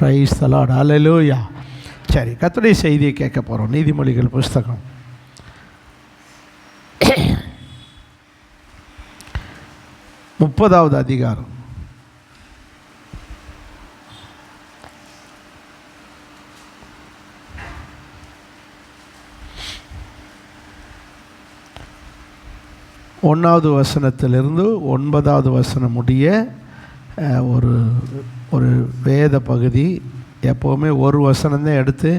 Praise the Lord. ஹல்லேலூயா. சரி, கர்த்தருடைய செய்தியை கேட்க போகிறோம். நீதிமொழிகள் புஸ்தகம் 30வது அதிகாரம். ஒன்றாவது வசனத்திலிருந்து 9வது வசனம் முடிய ஒரு வேத பகுதி. எப்போவுமே ஒரு வசனம்தான் எடுத்து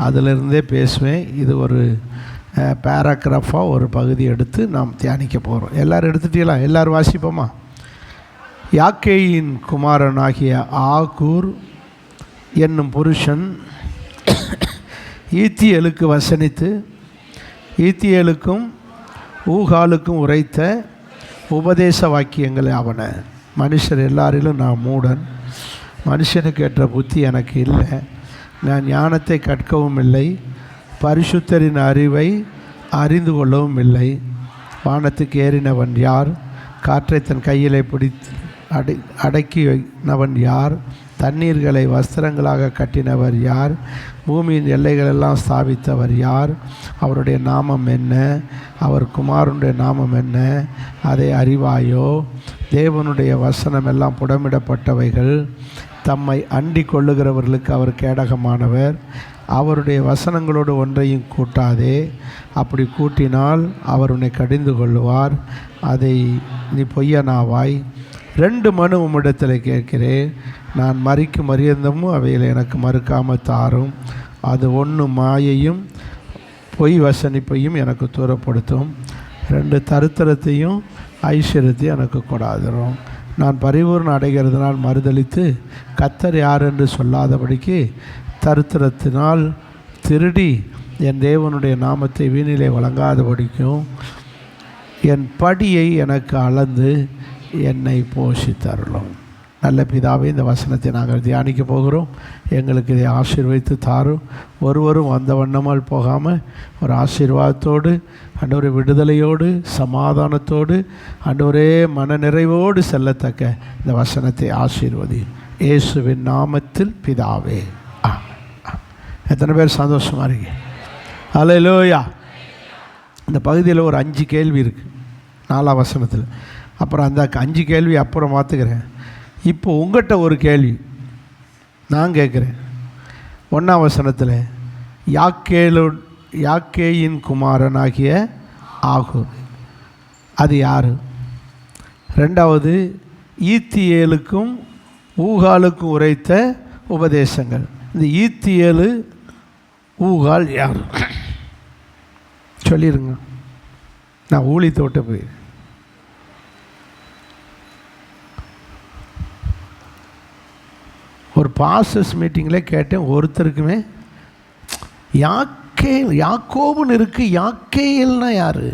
அதிலிருந்தே பேசுவேன். இது ஒரு பேராகிராஃபாக ஒரு பகுதி எடுத்து நாம் தியானிக்க போகிறோம். எல்லோரும் எடுத்துட்டீங்களா? எல்லோரும் வாசிப்போமா? யாக்கேயின் குமாரனாகிய ஆகூர் என்னும் புருஷன் ஈத்தியேலுக்கு வசனித்து ஈத்தியேலுக்கும் ஊகாலுக்கும் உரைத்த உபதேச வாக்கியங்கள் ஆவன. மனுஷர் எல்லாரிலும் நான் மூடன், மனுஷனுக்கு ஏற்ற புத்தி எனக்கு இல்லை, நான் ஞானத்தை கற்கவும் இல்லை, பரிசுத்தரின் அறிவை அறிந்து கொள்ளவும் இல்லை. வானத்துக்கு ஏறினவன் யார்? காற்றை தன் கையிலே பிடித்து அடக்கினவன் யார்? தண்ணீர்களை வஸ்திரங்களாக கட்டினவர் யார்? பூமியின் எல்லைகளெல்லாம் ஸ்தாபித்தவர் யார்? அவருடைய நாமம் என்ன? அவர் குமாரனுடைய நாமம் என்ன? அதை அறிவாயோ? தேவனுடைய வசனம் எல்லாம் புடமிடப்பட்டவைகள். தம்மை அண்டி கொள்ளுகிறவர்களுக்கு அவர் கேடகமானவர். அவருடைய வசனங்களோடு ஒன்றையும் கூட்டாதே, அப்படி கூட்டினால் அவர் உன்னை கடிந்து கொள்ளுவார். அதை நீ பொய்யனாவாய். 2 மனு உம்மிடத்தில் கேட்கிறேன், நான் மறிக்கும் மரியந்தமும் அவையில் எனக்கு மறுக்காமல் தாரும். அது 1 மாயையும் பொய் வசனிப்பையும் எனக்கு தூரப்படுத்தும். 2 தரித்திரத்தையும் ஐஸ்வர்யத்தையும் எனக்கு கொடாதிரும். நான் பரிபூர்ணம் அடைகிறதுனால் மறுதளித்து கர்த்தர் யார் என்று சொல்லாதபடிக்கு தரித்திரத்தினால் திருடி என் தேவனுடைய நாமத்தை வீணிலே வழங்காதபடிக்கும் என் படியை எனக்கு அளந்து என்னை போஷித்தருளும். நல்ல பிதாவே, இந்த வசனத்தை நாங்கள் தியானிக்க போகிறோம். எங்களுக்கு இதை ஆசீர்வதித்து தாரும். ஒருவரும் வந்த வண்ணமால் போகாமல் ஒரு ஆசீர்வாதத்தோடு, ஆண்டவரே விடுதலையோடு, சமாதானத்தோடு, ஆண்டவரே மன நிறைவோடு செல்லத்தக்க இந்த வசனத்தை ஆசீர்வதி. இயேசுவின் நாமத்தில் பிதாவே. எத்தனை பேர் சந்தோஷமாக இருக்கீங்க? ஹல்லேலூயா. இந்த பகுதியில் ஒரு 5 கேள்வி இருக்குது 4ஆம் வசனத்தில். அப்புறம் அந்த 5 கேள்வி அப்புறம் மாற்றுக்கிறேன். இப்போ உங்கள்கிட்ட ஒரு கேள்வி நான் கேட்குறேன். 1ஆம் வசனத்தில் யாக்கேயின் குமாரனாகிய ஆகூர், அது யார்? 2வது ஈத்தியேலுக்கும் ஊகாலுக்கும் உரைத்த உபதேசங்கள். இந்த ஈத்தியேலு ஊகால் யார்? சொல்லிடுங்க. நான் ஊழியத்தை விட்டு போய் ஒரு பாஸ்டர்ஸ் மீட்டிங்கில் கேட்டேன். ஒருத்தருக்குமே யாக்கோபுன்னு இருக்குது, யாக்கேல்னா யார்?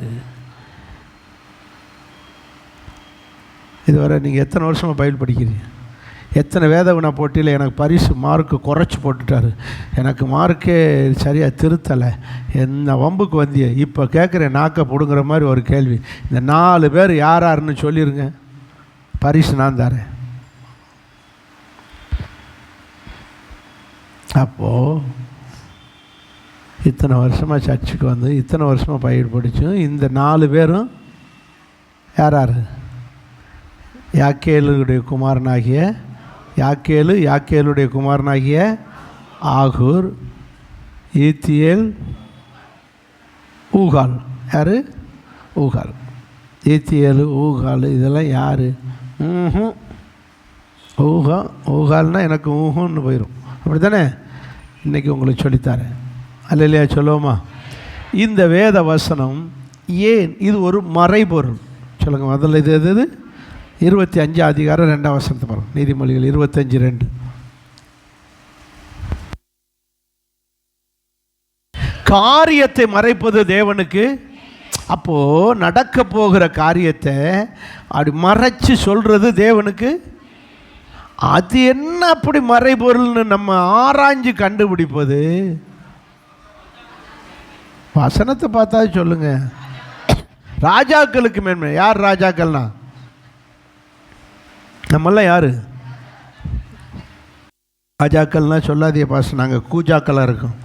இதுவரை நீங்கள் எத்தனை வருஷமாக பைபிள் படிக்கிறீங்க? எத்தனை வேதவினா போட்டியில் எனக்கு பரிசு மார்க்கு குறைச்சி போட்டுட்டார், எனக்கு மார்க்கே சரியாக திருத்தலை, என்ன வம்புக்கு வந்திய? இப்போ கேட்குறேன், நாக்கை பிடுங்குற மாதிரி ஒரு கேள்வி. இந்த 4 பேர் யாருன்னு சொல்லிடுங்க, பரிசு நான் தரேன். அப்போது இத்தனை வருஷமாக சர்ச்சுக்கு வந்து இத்தனை வருஷமாக பயிர் படித்தோம். இந்த 4 பேரும் யார்? யாக்கேலுடைய குமாரனாகிய யாக்கேலுடைய குமாரனாகிய ஆகூர், ஈத்தியேல், ஊகால். யார்? ஊகால். ஈத்தியேல், ஊகால், இதெல்லாம் யார்? ஊகால்னால் எனக்கு ஊஹுன்னு போயிடும். அப்படி தானே? இன்றைக்கி உங்களுக்கு சொல்லித்தரேன். அல்லையா? சொல்லுவோமா? இந்த வேத வசனம் ஏன் இது ஒரு மறைபொருள் சொல்லுங்கள். முதல்ல இது எது? 25 அதிகாரம் 2ஆம் வசனத்தை பாருங்கள். நீதிமொழிகள் 25:2. காரியத்தை மறைப்பது தேவனுக்கு. அப்போது நடக்க போகிற காரியத்தை அப்படி மறைச்சு சொல்கிறது தேவனுக்கு. அது என்ன அப்படி மறைபொருள்னு நம்ம ஆராய்ஞ்சு கண்டுபிடிப்பது? வசனத்தை பார்த்தா சொல்லுங்க. ராஜாக்களுக்கு மேன்மை. யார் ராஜாக்கள்னா? நம்மெல்லாம் யாரு? ராஜாக்கள்லாம் சொல்லாதே பாஸ், நாங்கள் கூஜாக்களாக இருக்கோம்.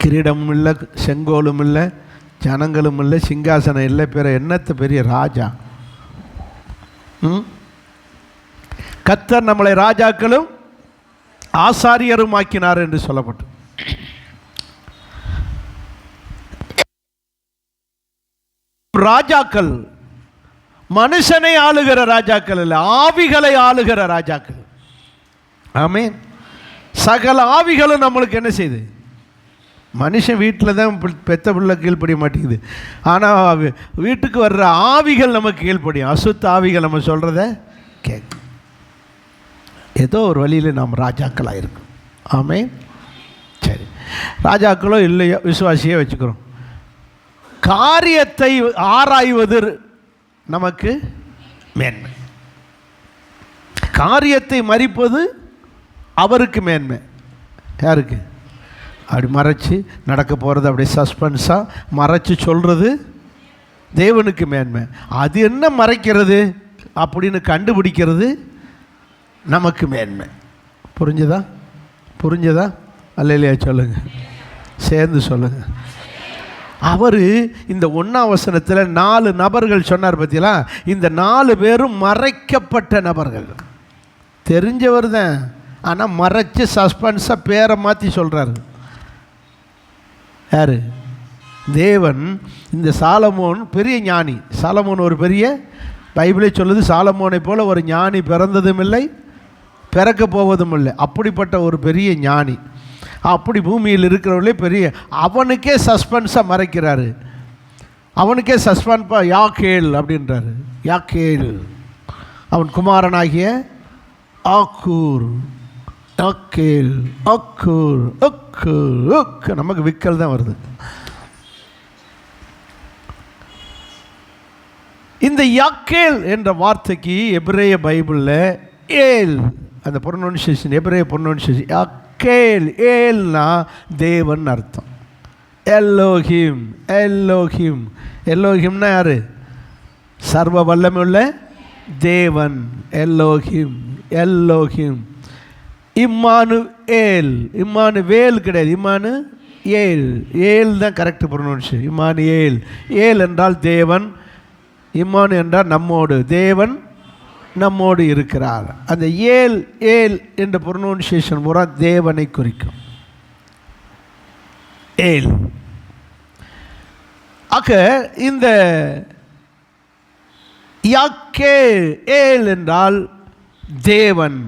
கிரீடமும் இல்லை, செங்கோலும் இல்லை, ஜனங்களும் இல்லை, சிங்காசனம் இல்லை, பிற என்னத்த பெரிய ராஜா? கர்த்தர் நம்மளை ராஜாக்களும் ஆசாரியரும் ஆக்கினார் என்று சொல்லப்பட்டு, ராஜாக்கள் மனுஷனை ஆளுகிற ராஜாக்கள் இல்லை, ஆவிகளை ஆளுகிற ராஜாக்கள். ஆமென். சகல ஆவிகளும் நம்மளுக்கு என்ன செய்யுது? மனுஷன் வீட்டில் தான் பெத்த பிள்ளை கீழ்ப்படிய மாட்டேங்குது, ஆனால் வீட்டுக்கு வர்ற ஆவிகள் நமக்கு கீழ்ப்படியும். அசுத்த ஆவிகள் நம்ம சொல்கிறத கேட்கும். ஏதோ ஒரு வழியில் நாம் ராஜாக்களாக இருக்கோம். ஆமென். சரி, ராஜாக்களோ இல்லையோ விசுவாசியே வச்சுக்கிறோம். காரியத்தை ஆராய்வது நமக்கு மேன்மை, காரியத்தை மறிப்பது அவருக்கு மேன்மை. யாருக்கு? அப்படி மறைச்சி நடக்க போகிறது அப்படி சஸ்பென்ஸாக மறைச்சி சொல்கிறது தேவனுக்கு மேன்மை. அது என்ன மறைக்கிறது அப்படின்னு கண்டுபிடிக்கிறது நமக்கு மேன்மை. புரிஞ்சுதா? புரிஞ்சதா? அல்லையா? சொல்லுங்கள், சேர்ந்து சொல்லுங்கள். அவர் இந்த 1ஆம் வசனத்தில் 4 நபர்கள் சொன்னார் பார்த்தீங்களா? இந்த 4 பேரும் மறைக்கப்பட்ட நபர்கள். தெரிஞ்சவர் தான், ஆனால் மறைச்சு சஸ்பென்ஸாக பேரை மாற்றி சொல்கிறாரு. யார்? தேவன். இந்த சாலமோன் பெரிய ஞானி. சாலமோன் ஒரு பெரிய, பைபிளே சொல்லுது, சாலமோனை போல் ஒரு ஞானி பிறந்ததும் இல்லை, பிறக்க போவதும் இல்லை. அப்படிப்பட்ட ஒரு பெரிய ஞானி. அப்படி பூமியில் இருக்கிறவர்களே பெரிய, அவனுக்கே சஸ்பென்ஸாக மறைக்கிறாரு. அவனுக்கே சஸ்பென்ஸாக யாக்கேல் அப்படின்றாரு. யாக்கேல் அவன் குமாரனாகிய ஆக்கூர். அக்கேல், அக்கூர், அக்கு, நமக்கு விக்கல் தான் வருது. இந்த யாக்கேல் என்ற வார்த்தைக்கு எபிரேய பைபிளில் ஏல், அந்த ப்ரொனன்சியேஷன், எபிரேய ப்ரொனன்சியேஷன் யாக்கேல், ஏல்னா தேவன் அர்த்தம். எல்லோஹிம், எல்லோஹிம், எல்லோஹிம்னா யார்? சர்வ வல்லமையுள்ள தேவன். Elohim, Elohim. இம்மானுவேல், இம்மானுவேல் கிடையாது, இம்மானு ஏல், ஏல் தான் கரெக்ட் ப்ரொனன்சியேஷன். இம்மானுவேல், ஏல் என்றால் தேவன், இம்மானு என்றால் நம்மோடு, தேவன் நம்மோடு இருக்கிறார். அந்த ஏல், ஏல் என்ற ப்ரொனன்சியேஷன் பூரா தேவனை குறிக்கும். ஏல். ஆக இந்த யாக்கே, ஏல் என்றால் தேவன்,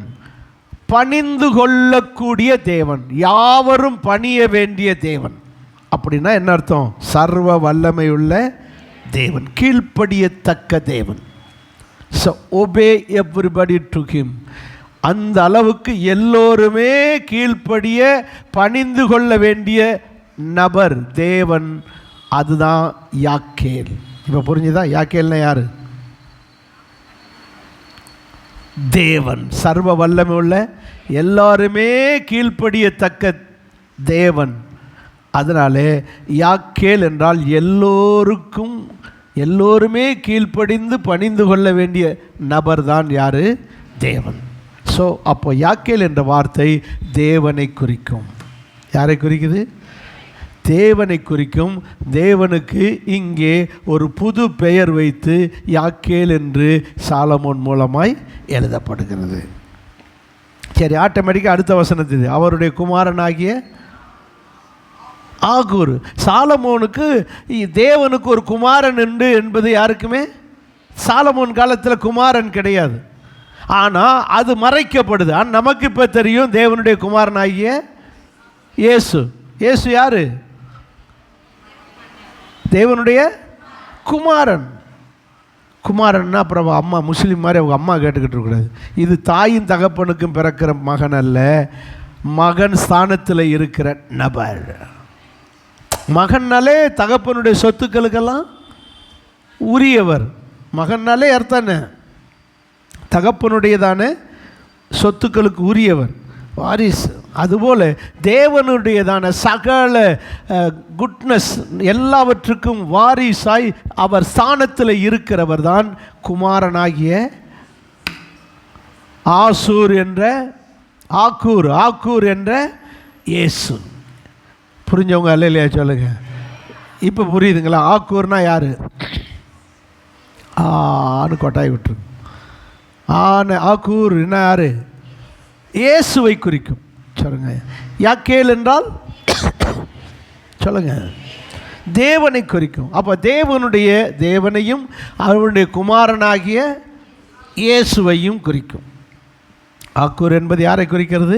பணிந்து கொள்ளக்கூடிய தேவன், யாவரும் பணிய வேண்டிய தேவன். அப்படின்னா என்ன அர்த்தம்? சர்வ வல்லமையுள்ள தேவன், கீழ்ப்படியத்தக்க தேவன். So obey everybody to him. அந்த அளவுக்கு எல்லோருமே கீழ்ப்படிய பணிந்து கொள்ள வேண்டிய நபர் தேவன். அதுதான் யாக்கேல். இப்போ புரிஞ்சுதா? யாக்கேல்னா யாரு? தேவன், சர்வ வல்லமை உள்ள, எல்லாருமே கீழ்ப்படியத்தக்க தேவன். அதனாலே யாக்கேல் என்றால் எல்லோருக்கும், எல்லோருமே கீழ்ப்படிந்து பணிந்து கொள்ள வேண்டிய நபர் தான் யார்? தேவன். ஸோ அப்போ யாக்கேல் என்ற வார்த்தை தேவனை குறிக்கும். யாரை குறிக்குது? தேவனை குறிக்கும். தேவனுக்கு இங்கே ஒரு புது பெயர் வைத்து யாக்கேல் என்று சாலமோன் மூலமாய் எழுதப்படுகிறது. சரி, ஆட்டோமேட்டிக்காக அடுத்த வசனத்துக்கு அவருடைய குமாரனாகிய ஆகூர். சாலமோனுக்கு தேவனுக்கு ஒரு குமாரன் உண்டு என்பது யாருக்குமே, சாலமோன் காலத்தில் குமாரன் கிடையாது, ஆனால் அது மறைக்கப்படுது. ஆனால் நமக்கு இப்போ தெரியும் தேவனுடைய குமாரனாகிய இயேசு. இயேசு யாரு? தேவனுடைய குமாரன். குமாரன்னா அப்புறம் அம்மா முஸ்லீம் மாதிரி அவங்க அம்மா கேட்டுக்கிட்டு இருக்கக்கூடாது. இது தாயின் தகப்பனுக்கும் பிறக்கிற மகன் அல்ல, மகன் ஸ்தானத்தில் இருக்கிற நபர். மகன்னாலே தகப்பனுடைய சொத்துக்களுக்கெல்லாம் உரியவர். மகன்னாலே அர்த்தம் தகப்பனுடையதான சொத்துக்களுக்கு உரியவர், வாரிசு. அதுபோல் தேவனுடையதான சகல குட்னஸ் எல்லாவற்றுக்கும் வாரிசாய் அவர் ஸ்தானத்தில் இருக்கிறவர் தான் குமாரனாகிய ஆசூர் என்ற ஆக்கூர், ஆக்கூர் என்ற இயேசு. புரிஞ்சவங்க அல்லையா சொல்லுங்க. இப்போ புரியுதுங்களா? ஆக்கூர்னா யார்? ஆன்னு கொட்டாய் விட்டுரு. ஆக்கூர் என்ன யார்? இயேசுவை குறிக்கும். சொல்லுங்க. யாக்கேல் என்றால் சொல்லுங்க தேவனை குறிக்கும். அப்போ தேவனையும் அவருடைய குமாரனாகிய இயேசுவையும் குறிக்கும். ஆக்கூர் என்பது யாரை குறிக்கிறது?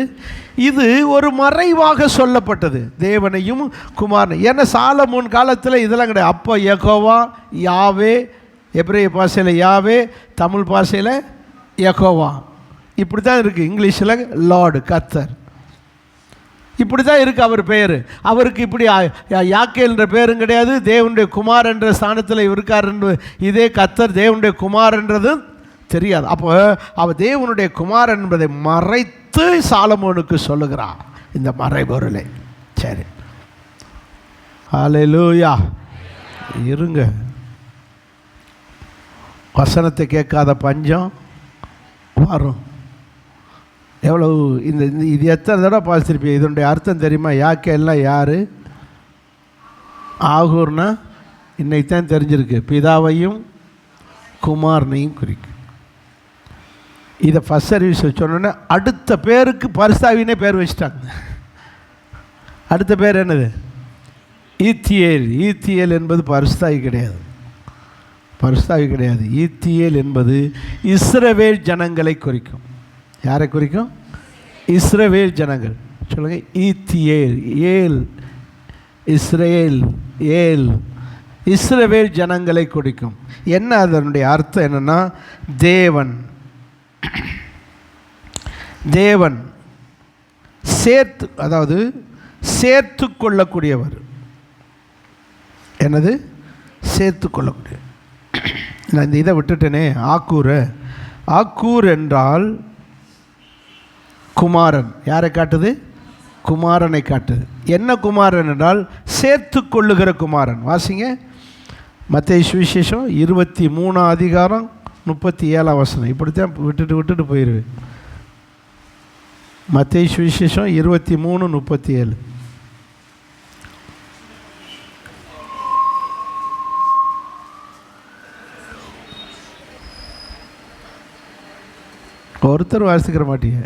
இது ஒரு மறைவாக சொல்லப்பட்டது, தேவனையும் குமாரனை. ஏன்னா சாலமோன் காலத்தில் இதெல்லாம் கிடையாது. அப்போ யெகோவா, யாவே, எபிரேய பாஷையில் யாவே, தமிழ் பாஷையில் யெகோவா, இப்படி தான் இருக்குது. இங்கிலீஷில் லார்டு, கர்த்தர், இப்படி தான் இருக்குது அவர் பெயர். அவருக்கு இப்படி யாக்கேல் என்ற பேரும் கிடையாது. தேவனுடைய குமார் என்ற ஸ்தானத்தில் இருக்கார் என்று, இதே கர்த்தர் தேவனுடைய குமார் என்றதும் தெரியாது. அப்போ அவர் தேவனுடைய குமார் என்பதை மறைத்து சாலமோனுக்கு சொல்லுகிறார் இந்த மறைபொருளை. சரி, ஹல்லேலூயா. இருங்க, வசனத்தை கேட்காத பஞ்சம் வரும். எவ்வளவு இது எத்தனை தடவை பார்த்துருப்பீங்க? இதனுடைய அர்த்தம் தெரியுமா? யாக்கேல்லாம் யார்? ஆகூர்னா இன்னைக்கு தான் தெரிஞ்சிருக்கு, பிதாவையும் குமாரனையும் குறிக்கும். இதை ஃபஸ்ட் சர்வீஸ் சொன்னோன்னே அடுத்த பேருக்கு பரிஸ்தாவினே பேர் வச்சுட்டாங்க. அடுத்த பேர் என்னது? ஈத்தியேல். ஈத்தியேல் என்பது பரிஸ்தாவி கிடையாது, பரிஸ்தாவி கிடையாது. ஈத்தியேல் என்பது இஸ்ரவேல் ஜனங்களை குறிக்கும். யாரை குறிக்கும்? இஸ்ரவேல் ஜனங்கள். சொல்லுங்கள், ஈத்தியேல். ஏல், இஸ்ரேல், ஏல், இஸ்ரவேல் ஜனங்களை குறிக்கும். என்ன அதனுடைய அர்த்தம் என்னென்னா, தேவன் சேர்த்து, அதாவது சேர்த்து கொள்ளக்கூடியவர். என்னது? சேர்த்து கொள்ளக்கூடிய. நான் இந்த இதை விட்டுட்டேனே, ஆக்கூர் என்றால் குமாரன். யாரை காட்டுது? குமாரனை காட்டுது. என்ன குமாரன் என்றால் சேர்த்து கொள்ளுகிற குமாரன். வாசிங்க, மத்தேயு சுவிசேஷம் 23:37. இப்படித்தான் விட்டுட்டு போயிடுவேன். மத்தேயு சுவிசேஷம் 23:37. ஒருத்தர் வாசிக்கிற மாட்டீங்க.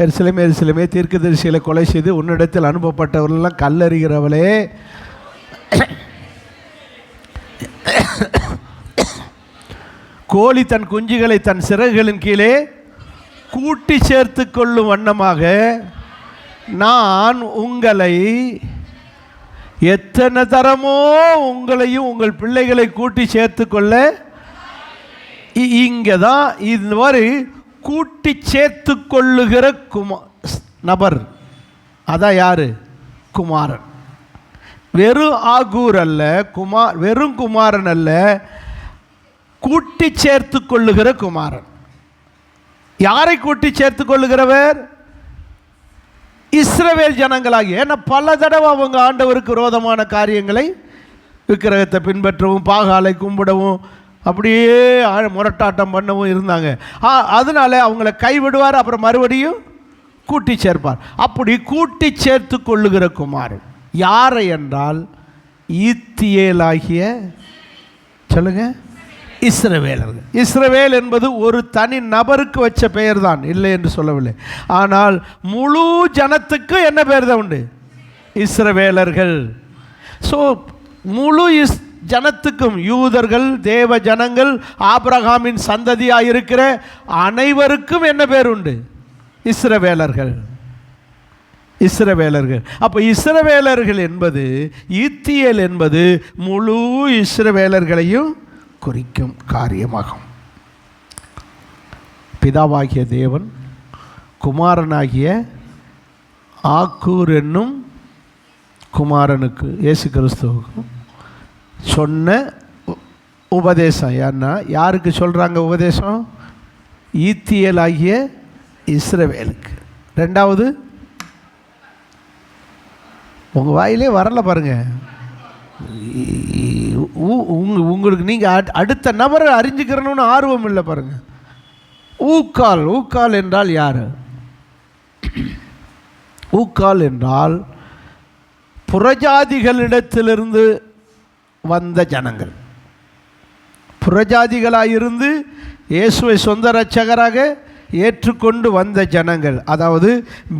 எருசலேமே தீர்க்கதரிசிகளை கொலை செய்து உன்னிடத்தில் அனுப்பப்பட்டவர்களெல்லாம் கல்லறிகிறவளே, கோழி தன் குஞ்சுகளை தன் சிறகுகளின் கீழே கூட்டி சேர்த்து கொள்ளும் வண்ணமாக நான் உங்களை எத்தனை தரமோ உங்களையும் உங்கள் பிள்ளைகளை கூட்டி சேர்த்து கொள்ள. இங்கே தான் இந்த மாதிரி கூட்டி சேர்த்து கொள்ளுகிற நபர். அதான் யாரு? குமாரன். வெறும் ஆகூர் அல்ல, வெறும் குமாரன் அல்ல, கூட்டி சேர்த்து கொள்ளுகிற குமாரன். யாரை கூட்டி சேர்த்து கொள்ளுகிறவர்? இஸ்ரவேல் ஜனங்களாகி. ஏன்னா பல தடவை அவங்க ஆண்டவருக்கு விரோதமான காரியங்களை, விக்கிரகத்தை பின்பற்றவும், பாகாலை கும்பிடவும், அப்படியே முரட்டாட்டம் பண்ணவும் இருந்தாங்க. அதனால அவங்கள கைவிடுவார், அப்புறம் மறுபடியும் கூட்டி சேர்ப்பார். அப்படி கூட்டி சேர்த்து கொள்ளுகிற குமாரன் யாரை என்றால் ஈத்தியேலாகிய, சொல்லுங்க, இஸ்ரவேலர்கள். இஸ்ரவேல் என்பது ஒரு தனி நபருக்கு வச்ச பெயர் தான், இல்லை என்று சொல்லவில்லை. ஆனால் முழு ஜனத்துக்கு என்ன பெயர் தான் உண்டு? இஸ்ரவேலர்கள். ஸோ முழு ஜனத்துக்கும், யூதர்கள், தேவ ஜனங்கள், ஆபிரகாமின் சந்ததியாக இருக்கிற அனைவருக்கும் என்ன பேர் உண்டு? இஸ்ரவேலர்கள். இஸ்ரவேலர்கள். அப்போ இஸ்ரவேலர்கள் என்பது, ஈத்தியேல் என்பது முழு இஸ்ரவேலர்களையும் குறிக்கும் காரியமாகும். பிதாவாகிய தேவன் குமாரனாகிய ஆக்கூர் என்னும் குமாரனுக்கு, இயேசு கிறிஸ்துவுக்கும் சொன்ன உபதேசம். ஏன்னா யாருக்கு சொல்கிறாங்க உபதேசம்? ஈத்தியேல் ஆகிய இஸ்ரவேலுக்கு. ரெண்டாவது, உங்கள் வாயிலே வரல பாருங்க, உங்களுக்கு நீங்கள் அடுத்த நபரை அறிஞ்சிக்கிறணும்னு ஆர்வம் இல்லை பாருங்க. ஊக்கால். ஊக்கால் என்றால் யார்? ஊக்கால் என்றால் புறஜாதிகளிடத்திலிருந்து வந்த ஜனங்கள். புறஜாதிகளாயிருந்து இயேசுவை சொந்த இரட்சகராக ஏற்றுக்கொண்டு வந்த ஜனங்கள், அதாவது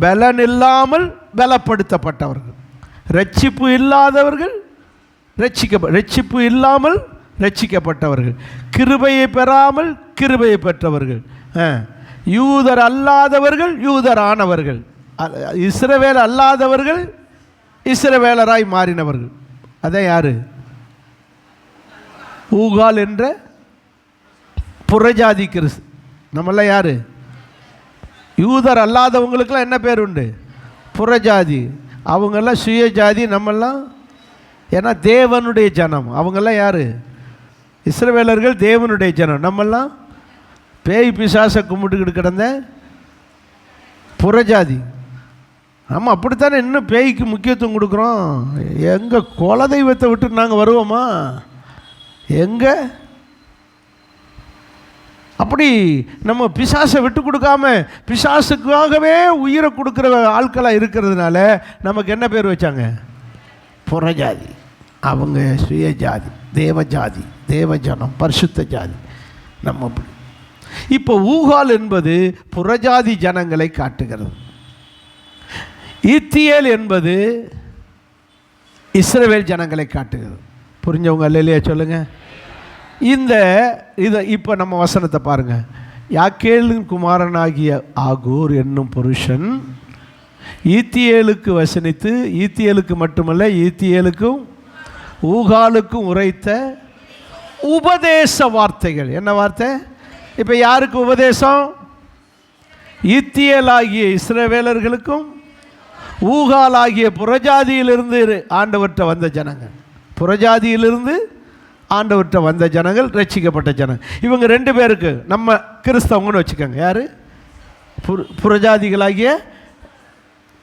பலன் இல்லாமல் பலப்படுத்தப்பட்டவர்கள், ரட்சிப்பு இல்லாதவர்கள், ரட்சிப்பு இல்லாமல் ரட்சிக்கப்பட்டவர்கள், கிருபையை பெறாமல் கிருபையை பெற்றவர்கள், யூதர் அல்லாதவர்கள் யூதரானவர்கள், இஸ்ரவேல் அல்லாதவர்கள் இஸ்ரவேலராய் மாறினவர்கள். அதான் யாரு? ஊகால் என்ற புறஜாதி கிறிஸ்து. நம்மளாம் யாரு? யூதர் அல்லாதவங்களுக்கெல்லாம் என்ன பேர் உண்டு? புறஜாதி. அவங்கெல்லாம் சுய ஜாதி. நம்மெல்லாம் ஏன்னா தேவனுடைய ஜனம். அவங்கெல்லாம் யார்? இஸ்ரவேலர்கள் தேவனுடைய ஜனம். நம்மெல்லாம் பேய் பிசாசை கும்பிட்டுக்கிட்டு கிடந்த புறஜாதி. நம்ம அப்படித்தானே இன்னும் பேய்க்கு முக்கியத்துவம் கொடுக்குறோம். எங்கள் குலதெய்வத்தை விட்டு நாங்கள் வருவோமா? எங்கே? அப்படி நம்ம பிசாசை விட்டு கொடுக்காம பிசாசுக்காகவே உயிரை கொடுக்குற ஆட்களாக இருக்கிறதுனால நமக்கு என்ன பேர் வச்சாங்க? புறஜாதி. அவங்க சுய ஜாதி, தேவஜாதி, தேவஜனம், பரிசுத்த ஜாதி. நம்ம அப்படி. இப்போ ஊகால் என்பது புறஜாதி ஜனங்களை காட்டுகிறது. ஈத்தியேல் என்பது இஸ்ரவேல் ஜனங்களை காட்டுகிறது. புரிஞ்சவங்க அல்லையா சொல்லுங்கள். இதை இப்போ நம்ம வசனத்தை பாருங்கள். யாக்கேலின் குமாரனாகிய ஆகூர் என்னும் புருஷன் ஈத்தியேலுக்கு வசனித்து, ஈத்தியேலுக்கு மட்டுமல்ல ஈத்தியேலுக்கும் ஊகாலுக்கும் உரைத்த உபதேச வார்த்தைகள். என்ன வார்த்தை? இப்போ யாருக்கு உபதேசம்? ஈத்தியேலாகிய இஸ்ரவேலர்களுக்கும் ஊகாலாகிய புறஜாதியிலிருந்து ஆண்டவர்கிட்ட வந்த ஜனங்கள். புறஜாதியிலிருந்து ஆண்டவர்கிட்ட வந்த ஜனங்கள், ரட்சிக்கப்பட்ட ஜனங்கள். இவங்க ரெண்டு பேருக்கு நம்ம கிறிஸ்தவங்கன்னு வச்சுக்கோங்க. யார்? புறஜாதிகளாகிய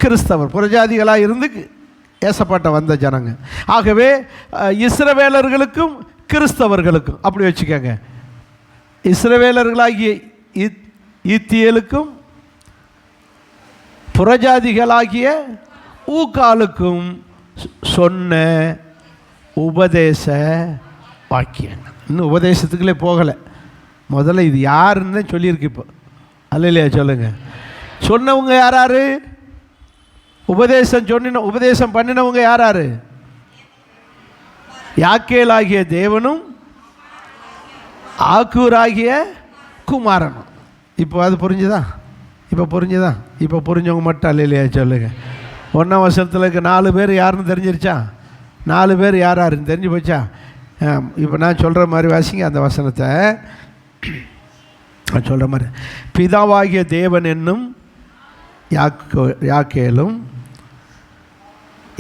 கிறிஸ்தவர், புறஜாதிகளாக இருந்து ஏசப்பாட்ட வந்த ஜனங்க. ஆகவே இஸ்ரவேலர்களுக்கும் கிறிஸ்தவர்களுக்கும் அப்படி வச்சுக்கோங்க. இஸ்ரவேலர்களாகிய ஈத்தியேலுக்கும் புறஜாதிகளாகிய ஊகாலுக்கும் சொன்ன உபதேச வாக்கியங்கள். இன்னும் உபதேசத்துக்குள்ளே போகலை. முதல்ல இது யாருன்னு சொல்லியிருக்கு. இப்போ அல்லையா சொல்லுங்கள். சொன்னவங்க யாராரு? உபதேசம் பண்ணினவங்க யாராரு? யாக்கேலாகிய தேவனும் ஆக்கூராகிய குமாரனும். இப்போ அது புரிஞ்சுதா? இப்போ புரிஞ்சவங்க மட்டும் அல்லையா சொல்லுங்க. 1ஆம் வசனத்தில் இருக்க 4 பேர் யாருன்னு தெரிஞ்சிருச்சா? 4 பேர் யாருன்னு தெரிஞ்சு போச்சா? இப்போ நான் சொல்கிற மாதிரி வாசிங்க அந்த வசனத்தை. நான் சொல்கிற மாதிரி, பிதாவாகிய தேவன் என்னும் யாக்கேலும்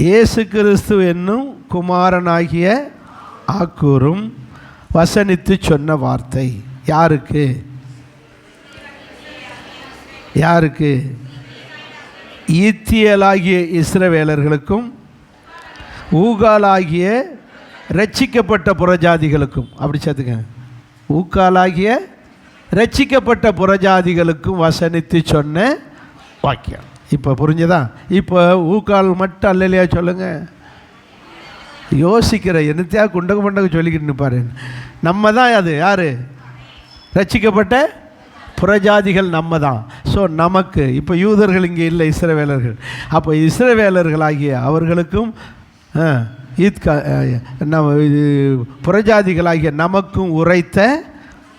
இயேசு கிறிஸ்து என்னும் குமாரனாகிய ஆக்கூரும் வசனித்து சொன்ன வார்த்தை. யாருக்கு? ஈத்தியேலாகிய இஸ்ரவேலர்களுக்கும் ஊகாலாகிய ரட்சிக்கப்பட்ட புறஜாதிகளுக்கும். அப்படி சேர்த்துக்க. ஊக்காலாகிய ரட்சிக்கப்பட்ட புறஜாதிகளுக்கும் வசனித்து சொன்ன வாக்கியம். இப்போ புரிஞ்சுதா? இப்போ ஊக்கால் மட்டும் அல்லையா சொல்லுங்கள். யோசிக்கிற என்னத்தையா குண்டக சொல்லிக்கிட்டு நிற்பாரு. நம்ம தான் அது யார்? ரட்சிக்கப்பட்ட புறஜாதிகள் நம்ம தான். ஸோ நமக்கு இப்போ யூதர்கள் இங்கே இல்லை, இஸ்ரவேலர்கள். அப்போ இஸ்ரவேலர்களாகிய அவர்களுக்கும் புறஜாதிகளாகிய நமக்கும் உரைத்த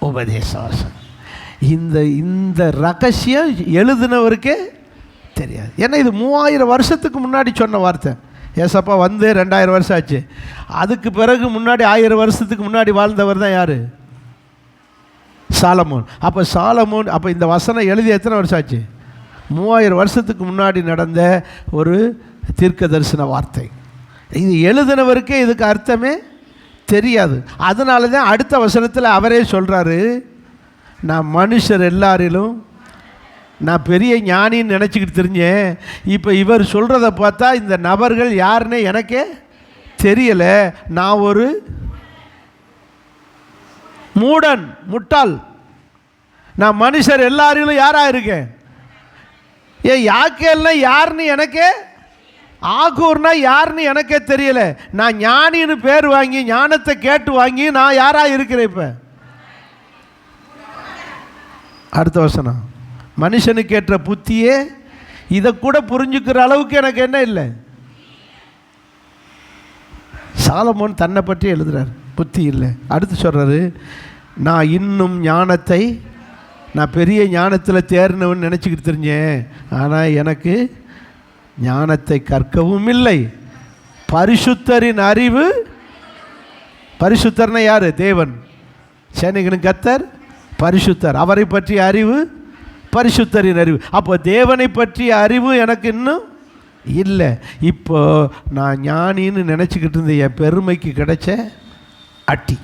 உபதேசம். இந்த ரகசியம் எழுதினவருக்கே தெரியாது. ஏன்னா இது 3000 வருஷத்துக்கு முன்னாடி சொன்ன வார்த்தை. ஏசப்பா வந்து 2000 வருஷம் ஆச்சு. அதுக்கு பிறகு முன்னாடி 1000 வருஷத்துக்கு முன்னாடி வாழ்ந்தவர் தான் யார்? சாலமோன். அப்போ இந்த வசனம் எழுதி எத்தனை வருஷம் ஆச்சு? 3000 வருஷத்துக்கு முன்னாடி நடந்த ஒரு தீர்க்க தரிசன வார்த்தை. இது எழுதினவருக்கே இதுக்கு அர்த்தமே தெரியாது. அதனால தான் அடுத்த வசனத்தில் அவரே சொல்கிறாரு, நான் மனுஷர் எல்லாரிலும் நான் பெரிய ஞானின்னு நினச்சிக்கிட்டு தெரிஞ்சேன். இப்போ இவர் சொல்கிறத பார்த்தா இந்த நபர்கள் யாருன்னே எனக்கே தெரியலை. நான் ஒரு முட்டாள். நான் மனுஷர் எல்லாரிலும் யாராக இருக்கேன்? ஏன் யாக்கேல்னா யாருன்னு எனக்கே, ஆகூர்னா யாருன்னு எனக்கே தெரியல. நான் ஞானின்னு பேர் வாங்கி ஞானத்தை கேட்டு வாங்கி நான் யாராக இருக்கிறேன்? இப்போ அடுத்த வசனம், மனுஷனுக்கு ஏற்ற புத்தியே இதை கூட புரிஞ்சுக்கிற அளவுக்கு எனக்கு என்ன இல்லை. சாலமோன் தன்னை பற்றி எழுதுறார், புத்தி இல்லை. அடுத்து சொல்கிறாரு, நான் இன்னும் ஞானத்தை, நான் பெரிய ஞானத்தில் தேர்னவன் நினச்சிக்கிட்டு தெரிஞ்சேன், ஆனால் எனக்கு ஞானத்தை கற்கவும் இல்லை. பரிசுத்தரின் அறிவு, பரிசுத்தர்னா யார்? தேவன். சேனைகளின் கர்த்தர் பரிசுத்தர், அவரை பற்றிய அறிவு பரிசுத்தரின் அறிவு. அப்போ தேவனை பற்றிய அறிவு எனக்கு இன்னும் இல்லை. இப்போ நான் ஞானின்னு நினச்சிக்கிட்டு இருந்த என் பெருமைக்கு கிடைச்ச அட்டி.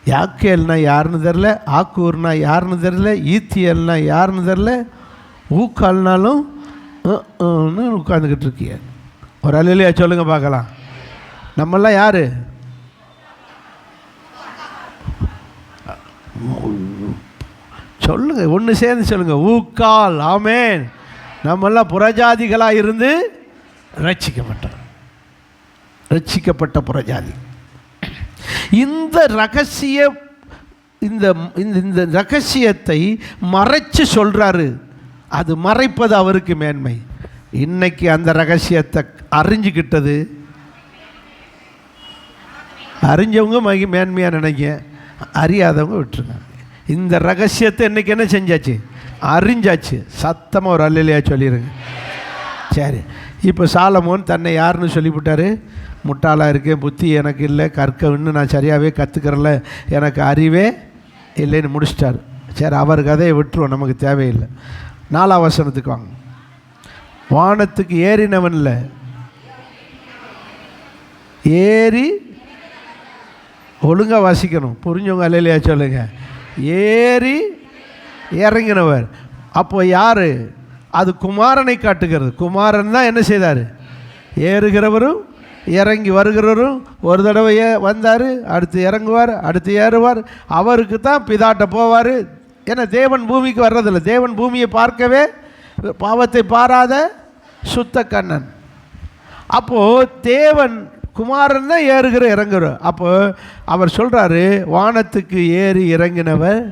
யாக்கேல்னா யாருன்னு தெரில, ஆக்கூர்னா யாருன்னு தெரில, ஈத்தியல்னா யாருன்னு தெரில, ஊக்கால்னாலும் உட்காந்துக்கிட்டு இருக்கிய. ஒரு அல்லேலூயா சொல்லுங்கள் பார்க்கலாம். நம்மெல்லாம் யார்? சொல்லுங்க, ஒன்று சேர்ந்து சொல்லுங்க, ஊக்கால். ஆமேன். நம்மெல்லாம் புறஜாதிகளாக இருந்து ரட்சிக்கப்பட்டோம், ரட்சிக்கப்பட்ட புறஜாதி. இந்த ரகசிய இந்த இந்த ரகசியத்தை மறைச்சு சொல்கிறாரு. அது மறைப்பது அவருக்கு மேன்மை. இன்னைக்கு அந்த ரகசியத்தை அறிஞ்சுக்கிட்டது அறிஞ்சவங்க மேன்மையாக நினைக்க, அறியாதவங்க விட்டுருங்க. இந்த ரகசியத்தை இன்றைக்கி என்ன செஞ்சாச்சு? அறிஞ்சாச்சு. சத்தமாக ஒரு அல்லேலூயா சொல்லிடுங்க. சரி, இப்போ சாலமோன் தன்னை யாருன்னு சொல்லிவிட்டார்? முட்டாளாக இருக்கேன், புத்தி எனக்கு இல்லை, கற்க இன்னும் நான் சரியாகவே கற்றுக்கிறல, எனக்கு அறிவே இல்லைன்னு முடிச்சிட்டார். சரி, அவர் கதையை விட்டுருவோம், நமக்கு தேவையில்லை. 4ஆம் வசனத்துக்கு வாங்க. வானத்துக்கு ஏறினவன் இல்லை, ஏறி, ஒழுங்காக வாசிக்கணும், புரிஞ்சவங்க அல்லேலூயா சொல்லுங்க. ஏறி இறங்கினவர். அப்போ யார்? அது குமாரனை காட்டுகிறது. குமாரன் தான் என்ன செய்தார்? ஏறுகிறவரும் இறங்கி வருகிறவரும். ஒரு தடவை வந்தார், அடுத்து இறங்குவார், அடுத்து ஏறுவார். அவருக்கு தான் பிதாட்ட போவார். ஏன்னா தேவன் பூமிக்கு வர்றதில்லை. தேவன் பூமியை பார்க்கவே பாவத்தை பாராத சுத்த கண்ணன். அப்போது தேவன் குமாரன் தான் ஏறுகிற இறங்குறோம். அப்போ அவர் சொல்கிறாரு, வானத்துக்கு ஏறி இறங்கினவர்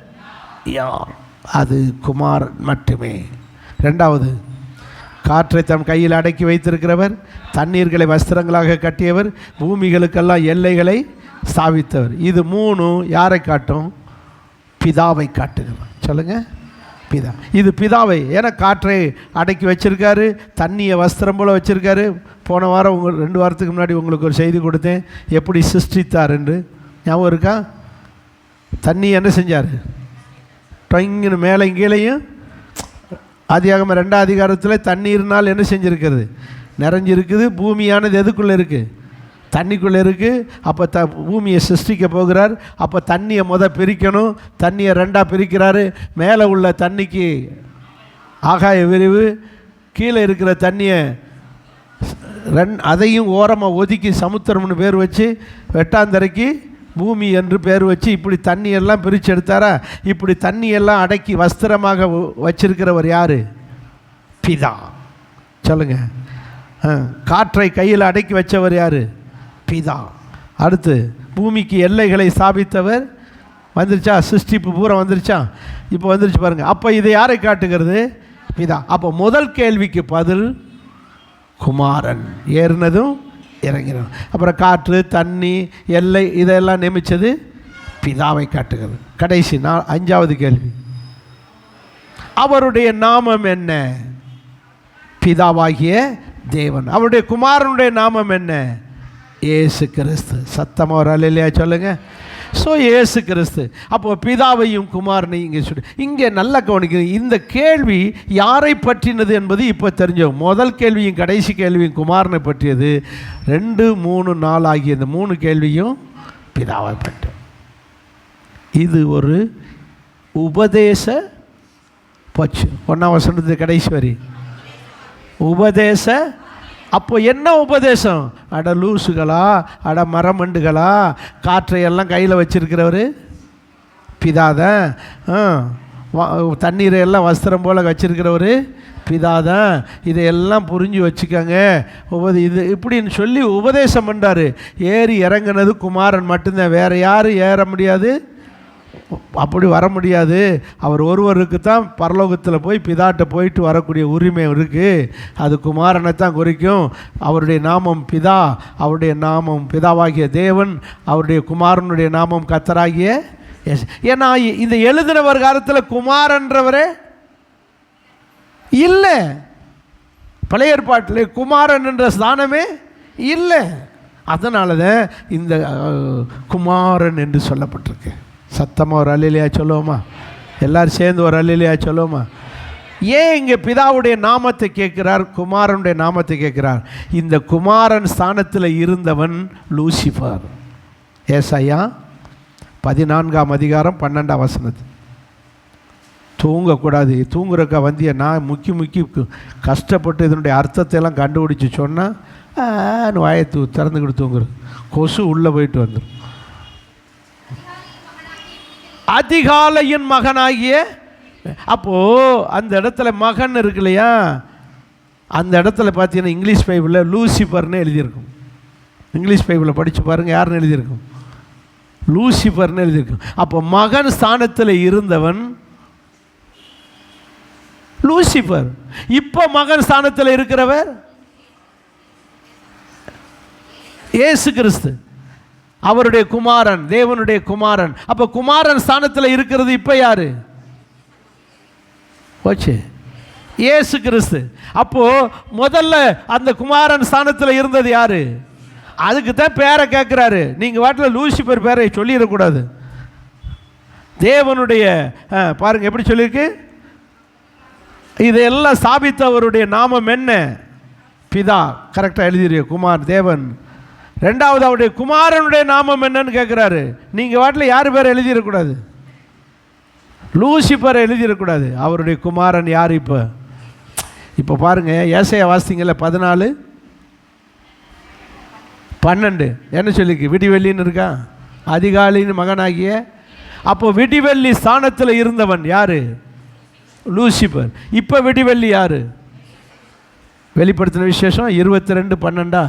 யார்? அது குமாரன் மட்டுமே. 2வது, காற்றை தம் கையில் அடக்கி வைத்திருக்கிறவர், தண்ணீர்களை வஸ்திரங்களாக கட்டியவர், பூமிகளுக்கெல்லாம் எல்லைகளை ஸ்தாபித்தவர். இது 3 யாரை காட்டும்? பிதாவை காட்டுகிறார். சொல்லுங்கள், பிதா. இது பிதாவை. ஏன்னா காற்றை அடக்கி வச்சுருக்காரு, தண்ணியை வஸ்திரம் போல் வச்சுருக்காரு. போன வாரம் 2 வாரத்துக்கு முன்னாடி உங்களுக்கு ஒரு செய்தி கொடுத்தேன், எப்படி சிருஷ்டித்தார் என்று. ஞாபகம் இருக்கா? தண்ணி என்ன செஞ்சார்? டொங்கின்னு மேலே கீழையும். ஆதியாகமம் 2ஆம் அதிகாரத்தில் தண்ணீர்னால் என்ன செஞ்சுருக்கிறது? நிறைஞ்சிருக்குது. பூமியானது எதுக்குள்ளே இருக்குது? தண்ணிக்குள்ளே இருக்குது. அப்போ பூமியை சிருஷ்டிக்க போகிறார். அப்போ தண்ணியை பிரிக்கணும். தண்ணியை 2ஆக பிரிக்கிறாரு. மேலே உள்ள தண்ணிக்கு ஆகாய விரிவு, கீழே இருக்கிற தண்ணியை அதையும் ஓரமாக ஒதுக்கி சமுத்திரம்னு பேர் வச்சு, வெட்டாந்தரைக்கு பூமி என்று பேர் வச்சு, இப்படி தண்ணியெல்லாம் பிரித்து எடுத்தாரா? இப்படி தண்ணியெல்லாம் அடக்கி வஸ்திரமாக வச்சிருக்கிறவர் யார்? பிதா. சொல்லுங்கள். காற்றை கையில் அடக்கி வச்சவர் யார்? பிதா. அடுத்து பூமிக்கு எல்லைகளை ஸ்தாபித்தவர். வந்துருச்சா? சிருஷ்டிப்பு பூரா வந்துருச்சா? இப்போ வந்துருச்சு பாருங்கள். அப்போ இதை யாரை காட்டுகிறது? பிதா. அப்போ முதல் கேள்விக்கு பதில் குமாரன். ஏறினதும் இறங்கினதும். அப்புறம் காற்று, தண்ணி, எல்லை இதெல்லாம் நியமித்தது பிதாவை காட்டுகிறது. கடைசி 5வது கேள்வி, அவருடைய நாமம் என்ன? பிதாவாகிய தேவன். அவருடைய குமாரனுடைய நாமம் என்ன? இயேசு கிறிஸ்து. சத்தமாக ஒரு அல்லேலூயா சொல்லுங்க. ஸோ இயேசு கிறிஸ்து. அப்போது பிதாவையும் குமாரனையும் இங்கே சொல்லி, இங்கே நல்லா கவனிக்கிறது. இந்த கேள்வி யாரை பற்றினது என்பது இப்போ தெரிஞ்சோம். முதல் கேள்வியும் கடைசி கேள்வியும் குமாரனை பற்றியது. 2, 3, 4 ஆகிய இந்த 3 கேள்வியும் பிதாவை பற்றி. இது ஒரு உபதேச பச்சு. 1ஆம் வசனத்து கடைசி வரி உபதேச. அப்போ என்ன உபதேசம்? அட லூசுகளா, அட மரமண்டுகளா, காற்றையெல்லாம் கையில் வச்சிருக்கிறவர் பிதாதான். தண்ணீரை எல்லாம் வஸ்திரம் போல் வச்சிருக்கிற ஒரு பிதா தான். இதையெல்லாம் புரிஞ்சு வச்சுக்கோங்க. இது இப்படின்னு சொல்லி உபதேசம் பண்ணார். ஏறி இறங்கினது குமாரன் மட்டும்தான், வேறு யாரும் ஏற முடியாது, அப்படி வர முடியாது. அவர் ஒருவருக்கு தான் பரலோகத்தில் போய் பிதாட்ட போயிட்டு வரக்கூடிய உரிமை இருக்குது. அது குமாரனை தான் குறிக்கும். அவருடைய நாமம் பிதா, அவருடைய நாமம் பிதாவாகிய தேவன், அவருடைய குமாரனுடைய நாமம் கர்த்தராகிய எஸ். ஏன்னா இந்த எழுதினவர் காலத்தில் குமாரன்றவரே இல்லை. பழைய ஏற்பாட்டில் குமாரன் என்ற ஸ்தானமே இல்லை. அதனால தான் இந்த குமாரன் என்று சொல்லப்பட்டிருக்கு. சத்தமாக ஒரு அல்லேலூயா சொல்லுவோமா? எல்லோரும் சேர்ந்து ஒரு அல்லேலூயா சொல்லுவோமா? ஏன் இங்கே பிதாவுடைய நாமத்தை கேட்கிறார், குமாரனுடைய நாமத்தை கேட்கிறார்? இந்த குமாரன் ஸ்தானத்தில் இருந்தவன் லூசிஃபர். ஏசாயா 14:12 தூங்கக்கூடாது, தூங்குறக்கா வந்திய நான் முக்கி கஷ்டப்பட்டு இதனுடைய அர்த்தத்தை எல்லாம் கண்டுபிடிச்சி சொன்னால் வாயை திறந்துக்கிட்டு தூங்குறது, கொசு உள்ளே போயிட்டு வந்துடும். அதிகாலையின் மகனாகிய, அப்போது அந்த இடத்துல மகன் இருக்கு இல்லையா, அந்த இடத்துல பார்த்தீங்கன்னா இங்கிலீஷ் பைபிளில் லூசிஃபர்னு எழுதியிருக்கும். இங்கிலீஷ் பைபிளில் படித்து பாருங்கள், யாருன்னு எழுதியிருக்கும்? லூசிஃபர்னு எழுதியிருக்கும். அப்போ மகன் ஸ்தானத்தில் இருந்தவன் லூசிஃபர். இப்போ மகன் ஸ்தானத்தில் இருக்கிறவர் இயேசு கிறிஸ்து, அவருடைய குமாரன், தேவனுடைய குமாரன். அப்போ குமாரன் ஸ்தானத்தில் இருக்கிறது இப்போ யாரு? போச்சு, இயேசு கிறிஸ்து. அப்போ முதல்ல அந்த குமாரன் ஸ்தானத்தில் இருந்தது யாரு? அதுக்கு தான் பேரை கேட்குறாரு. நீங்கள் வாட்டில் லூசிஃபர் பேரை சொல்லிடக்கூடாது. தேவனுடைய பாருங்க எப்படி சொல்லியிருக்கு. இதையெல்லாம் ஸ்தாபித்தவருடைய நாமம் என்ன? பிதா. கரெக்டாக எழுதிருக்கு. குமார் தேவன். ரெண்டாவது அவருடைய குமாரனுடைய நாமம் என்னன்னு கேட்குறாரு. நீங்கள் வாட்டில் யார் பேர் எழுதிடக்கூடாது, லூசிஃபர் எழுதிடக்கூடாது. அவருடைய குமாரன் யார்? இப்போ பாருங்கள், ஏசாயா வாசிங்கள 14:12 என்ன சொல்லிக்கு? விடிவெள்ளின்னு இருக்கா, அதிகாலையின் மகனாகிய. அப்போ விடிவெள்ளி ஸ்தானத்தில் இருந்தவன் யார்? லூசிஃபர். இப்போ விடிவெள்ளி யார்? வெளிப்படுத்தின விசேஷம் 22:12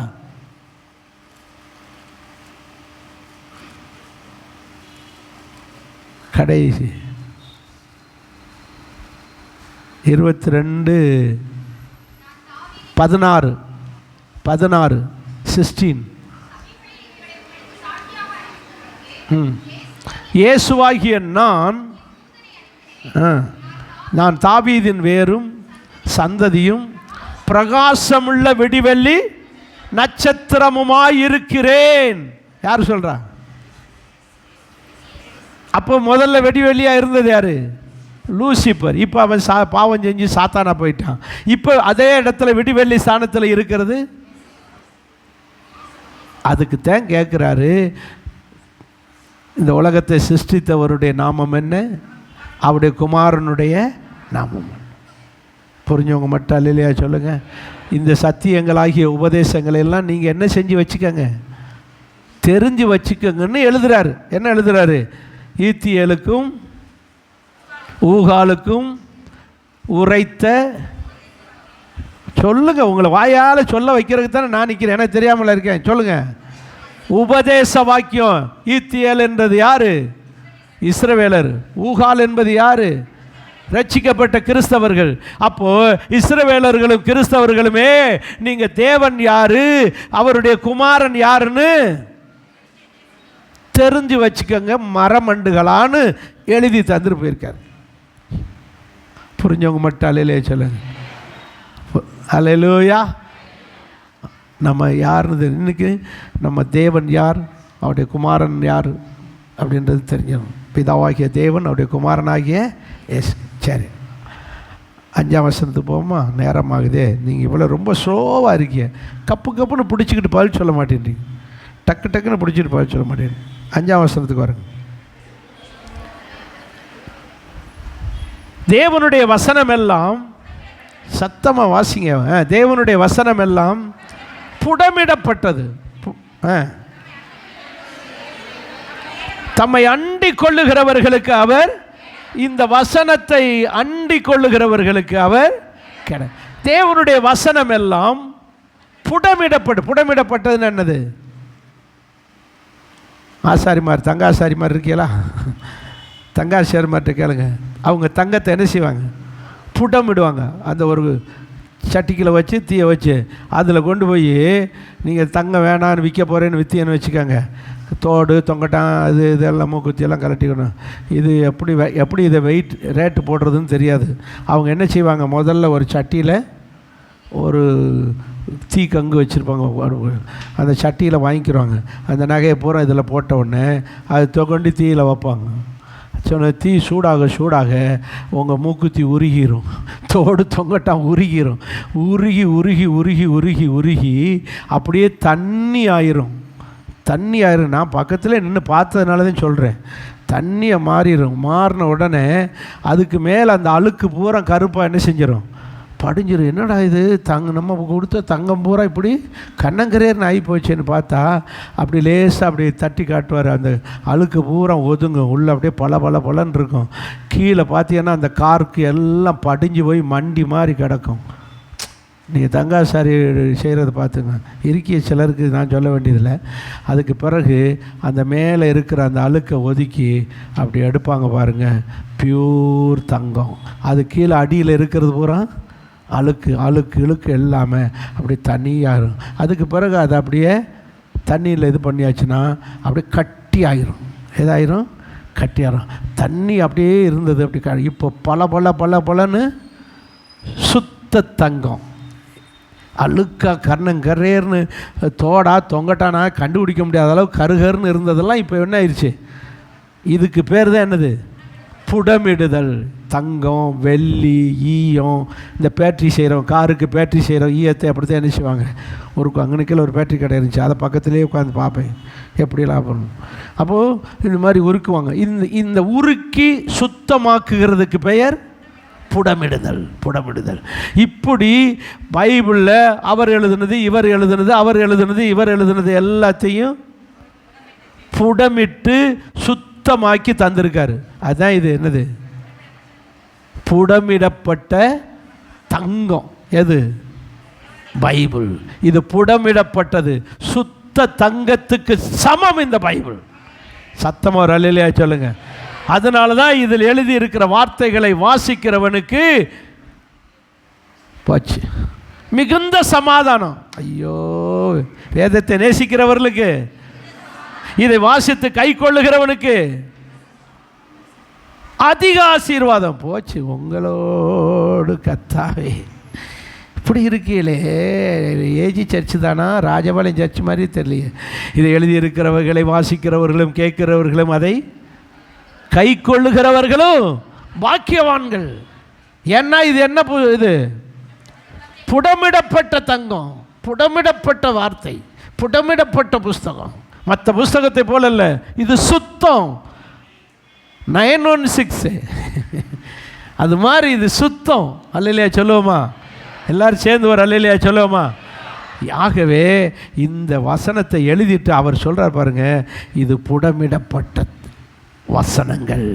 கடைசி 22:16 இயேசுவாகிய நான் தாவீதின் வேரும் சந்ததியும் பிரகாசமுள்ள விடிவெள்ளி நட்சத்திரமுமாயிருக்கிறேன். யார் சொல்றா? அப்போ முதல்ல வெடிவெளியாக இருந்தது யாரு? லூசிஃபர். இப்போ அவன் பாவம் செஞ்சு சாத்தானா போயிட்டான். இப்போ அதே இடத்துல விடிவெள்ளி ஸ்தானத்தில் இருக்கிறது. அதுக்கு தான் கேட்குறாரு, இந்த உலகத்தை சிருஷ்டித்தவருடைய நாமம் என்ன? அவருடைய குமாரனுடைய நாமம். புரிஞ்சவங்க மட்டும் அல்லேலூயா சொல்லுங்கள். இந்த சத்தியங்களாகிய உபதேசங்களை எல்லாம் நீங்கள் என்ன செஞ்சு வச்சுக்கோங்க, தெரிஞ்சு வச்சுக்கோங்கன்னு எழுதுறாரு. என்ன எழுதுறாரு? ஈத்தியலுக்கும் ஊகாலுக்கும் உரைத்த, சொல்லுங்க, உங்களை வாயால் சொல்ல வைக்கிறதுக்கு தானே நான் நிற்கிறேன், எனக்கு தெரியாமல் இருக்கேன். சொல்லுங்க. உபதேச வாக்கியம். ஈத்தியல் என்றது யாரு? இஸ்ரவேலர். ஊகால் என்பது யாரு? ரட்சிக்கப்பட்ட கிறிஸ்தவர்கள். அப்போ இஸ்ரவேலர்களும் கிறிஸ்தவர்களுமே நீங்க தேவன் யாரு, அவருடைய குமாரன் யாருன்னு தெரிஞ்சு வச்சுக்கோங்க, மரமண்டுகளான்னு எழுதி தந்துட்டு போயிருக்காரு. புரிஞ்சவங்க மட்டும் அல்லேலூயா சொல்லுங்க. அல்லேலூயா. நம்ம யாருன்னு இன்னைக்கு நம்ம தேவன் யார், அவருடைய குமாரன் யார் அப்படின்றது தெரிஞ்சிடும். பிதாவாகிய தேவன், அவருடைய குமாரனாகிய எஸ். சரி, 5ஆம் வசனத்துக்கு போவோமா? நேரமாகுதே. நீங்கள் இவ்வளோ ரொம்ப ஸ்லோவாக இருக்கீங்க. கப்புன்னு பிடிச்சிக்கிட்டு பதில் சொல்ல மாட்டேன்றீங்க. டக்குன்னு பிடிச்சிட்டு பதில் சொல்ல மாட்டேன். 5ஆம் வசனத்துக்கு வருங்க. தேவனுடைய வசனம் எல்லாம், சத்தமாக வாசிங்க, தேவனுடைய வசனம் எல்லாம் புடமிடப்பட்டது. தம்மை அண்டிக் கொள்ளுகிறவர்களுக்கு அவர் இந்த வசனத்தை அண்டிக் கொள்ளுகிறவர்களுக்கு அவர் தேவனுடைய வசனம் எல்லாம் புடமிடப்பட்டதுன்னு என்னது? ஆசாரிமார், தங்க ஆசாரிமார் இருக்கீங்களா? தங்க ஆசாரிமார்கிட்ட கேளுங்க. அவங்க தங்கத்தை என்ன செய்வாங்க? புடமிடுவாங்க. அந்த ஒரு சட்டிக்கில் வச்சு தீயை வச்சு அதில் கொண்டு போய் நீங்கள் தங்கம் வேணான்னு விற்க போகிறேன்னு விற்றியன்னு வச்சுக்கோங்க. தோடு தொங்கட்டான் அது இதெல்லாம் மூக்குத்தியெல்லாம் கலட்டிக்கணும். இது எப்படி இதை வெயிட் ரேட்டு போடுறதுன்னு தெரியாது. அவங்க என்ன செய்வாங்க? முதல்ல ஒரு சட்டியில் ஒரு தீ கங்கு வச்சுருப்பாங்க. அந்த சட்டியில் வாங்கிக்கிறாங்க. அந்த நகையை பூரா இதில் போட்ட உடனே அது தொகண்டி தீயில் வைப்பாங்க. சொன்ன தீ சூடாக உங்கள் மூக்குத்தி உருகிரும், தோடு தொங்கட்டான் உருகிரும். உருகி அப்படியே தண்ணி ஆயிரும். நான் பக்கத்தில் நின்று பார்த்ததுனால தான் சொல்கிறேன். தண்ணியை மாறின உடனே அதுக்கு மேலே அந்த அழுக்கு பூரா கருப்பாக என்ன செஞ்சிடும்? படிஞ்சிடும். என்னடா இது நம்ம கொடுத்த தங்கம் பூரா இப்படி கண்ணங்கரேர்னு ஆகி போச்சேன்னு பார்த்தா அப்படி லேசாக அப்படி தட்டி காட்டுவார். அந்த அழுக்கு பூரா ஒதுங்கும். உள்ளே அப்படியே பலன்னு இருக்கும். கீழே பார்த்தீங்கன்னா அந்த காருக்கு எல்லாம் படிஞ்சு போய் மண்டி மாதிரி கிடக்கும். நீங்கள் தங்காசாரி செய்கிறத பார்த்துங்க. இருக்கிய சிலருக்கு நான் சொல்ல வேண்டியதில்லை. அதுக்கு பிறகு அந்த மேலே இருக்கிற அந்த அழுக்கை ஒதுக்கி அப்படி எடுப்பாங்க பாருங்கள். பியூர் தங்கம். அது கீழே அடியில் இருக்கிறது பூரா அழுக்கு எல்லாமே அப்படி தண்ணியாகும். அதுக்கு பிறகு அது அப்படியே தண்ணியில் இது பண்ணியாச்சுன்னா அப்படியே கட்டி ஆயிரும். ஏதாயிரும்? கட்டியாயிரும். தண்ணி அப்படியே இருந்தது அப்படி இப்போ பலன்னு சுத்த தங்கம். அழுக்கா கர்ணங்கரேர்னு தோடா தொங்கட்டானா கண்டுபிடிக்க முடியாத அளவு கருகருன்னு இருந்ததெல்லாம் இப்போ என்ன ஆயிடுச்சு? இதுக்கு பேர் தான் என்னது? புடமிடுதல். தங்கம், வெள்ளி, ஈயம். இந்த பேட்ரி செய்கிறோம், காருக்கு பேட்ரி செய்கிறோம், ஈயத்தை அப்படி தான் என்ன செய்வாங்க? அங்கனுக்கில் ஒரு பேட்ரி கடை இருந்துச்சு. அதை பக்கத்துலேயே உட்காந்து பார்ப்பேன் எப்படிலாம் பண்ணணும். அப்போது இந்த மாதிரி உருக்குவாங்க. இந்த உருக்கி சுத்தமாக்குகிறதுக்கு பெயர் புடமிடுதல். இப்படி பைபிளில் அவர் எழுதுனது, இவர் எழுதுனது எல்லாத்தையும் புடமிட்டு சுத்தமாக்கி தந்திருக்காரு. அதுதான் இது என்னது? புடமிடப்பட்ட தங்கம். எது? பைபிள். இது புடமிடப்பட்டது. சுத்த தங்கத்துக்கு சமம் இந்த பைபிள். சத்தமா ஒரு அல்லேலூயா சொல்லுங்க. அதனால தான் இதில் எழுதி இருக்கிற வார்த்தைகளை வாசிக்கிறவனுக்கு போச்சு மிகுந்த சமாதானம். ஐயோ, வேதத்தை நேசிக்கிறவர்களுக்கு, இதை வாசித்து கை கொள்ளுகிறவனுக்கு அதிக ஆசீர்வாதம். போச்சு உங்களோடு கத்தாவே. இப்படி இருக்கீங்களே, ஏஜி சர்ச்சு தானா, ராஜபாளையம் சர்ச் மாதிரி தெரியலையே. இதை எழுதியிருக்கிறவர்களை வாசிக்கிறவர்களும் கேட்கிறவர்களும் அதை கை கொள்ளுகிறவர்களும் பாக்கியவான்கள். ஏன்னா இது என்ன? இது புடமிடப்பட்ட தங்கம், புடமிடப்பட்ட வார்த்தை, புடமிடப்பட்ட புஸ்தகம். மற்ற புஸ்தகத்தை போல இல்லை, இது சுத்தம். 916 அது மாதிரி இது சுத்தம். அல்லேலூயா சொல்லுவோமா? எல்லாரும் சேர்ந்து ஒரு அல்லேலூயா சொல்லுவோமா? ஆகவே இந்த வசனத்தை எழுதிட்டு அவர் சொல்கிறார் பாருங்க, இது புடமிடப்பட்ட வசனங்கள்.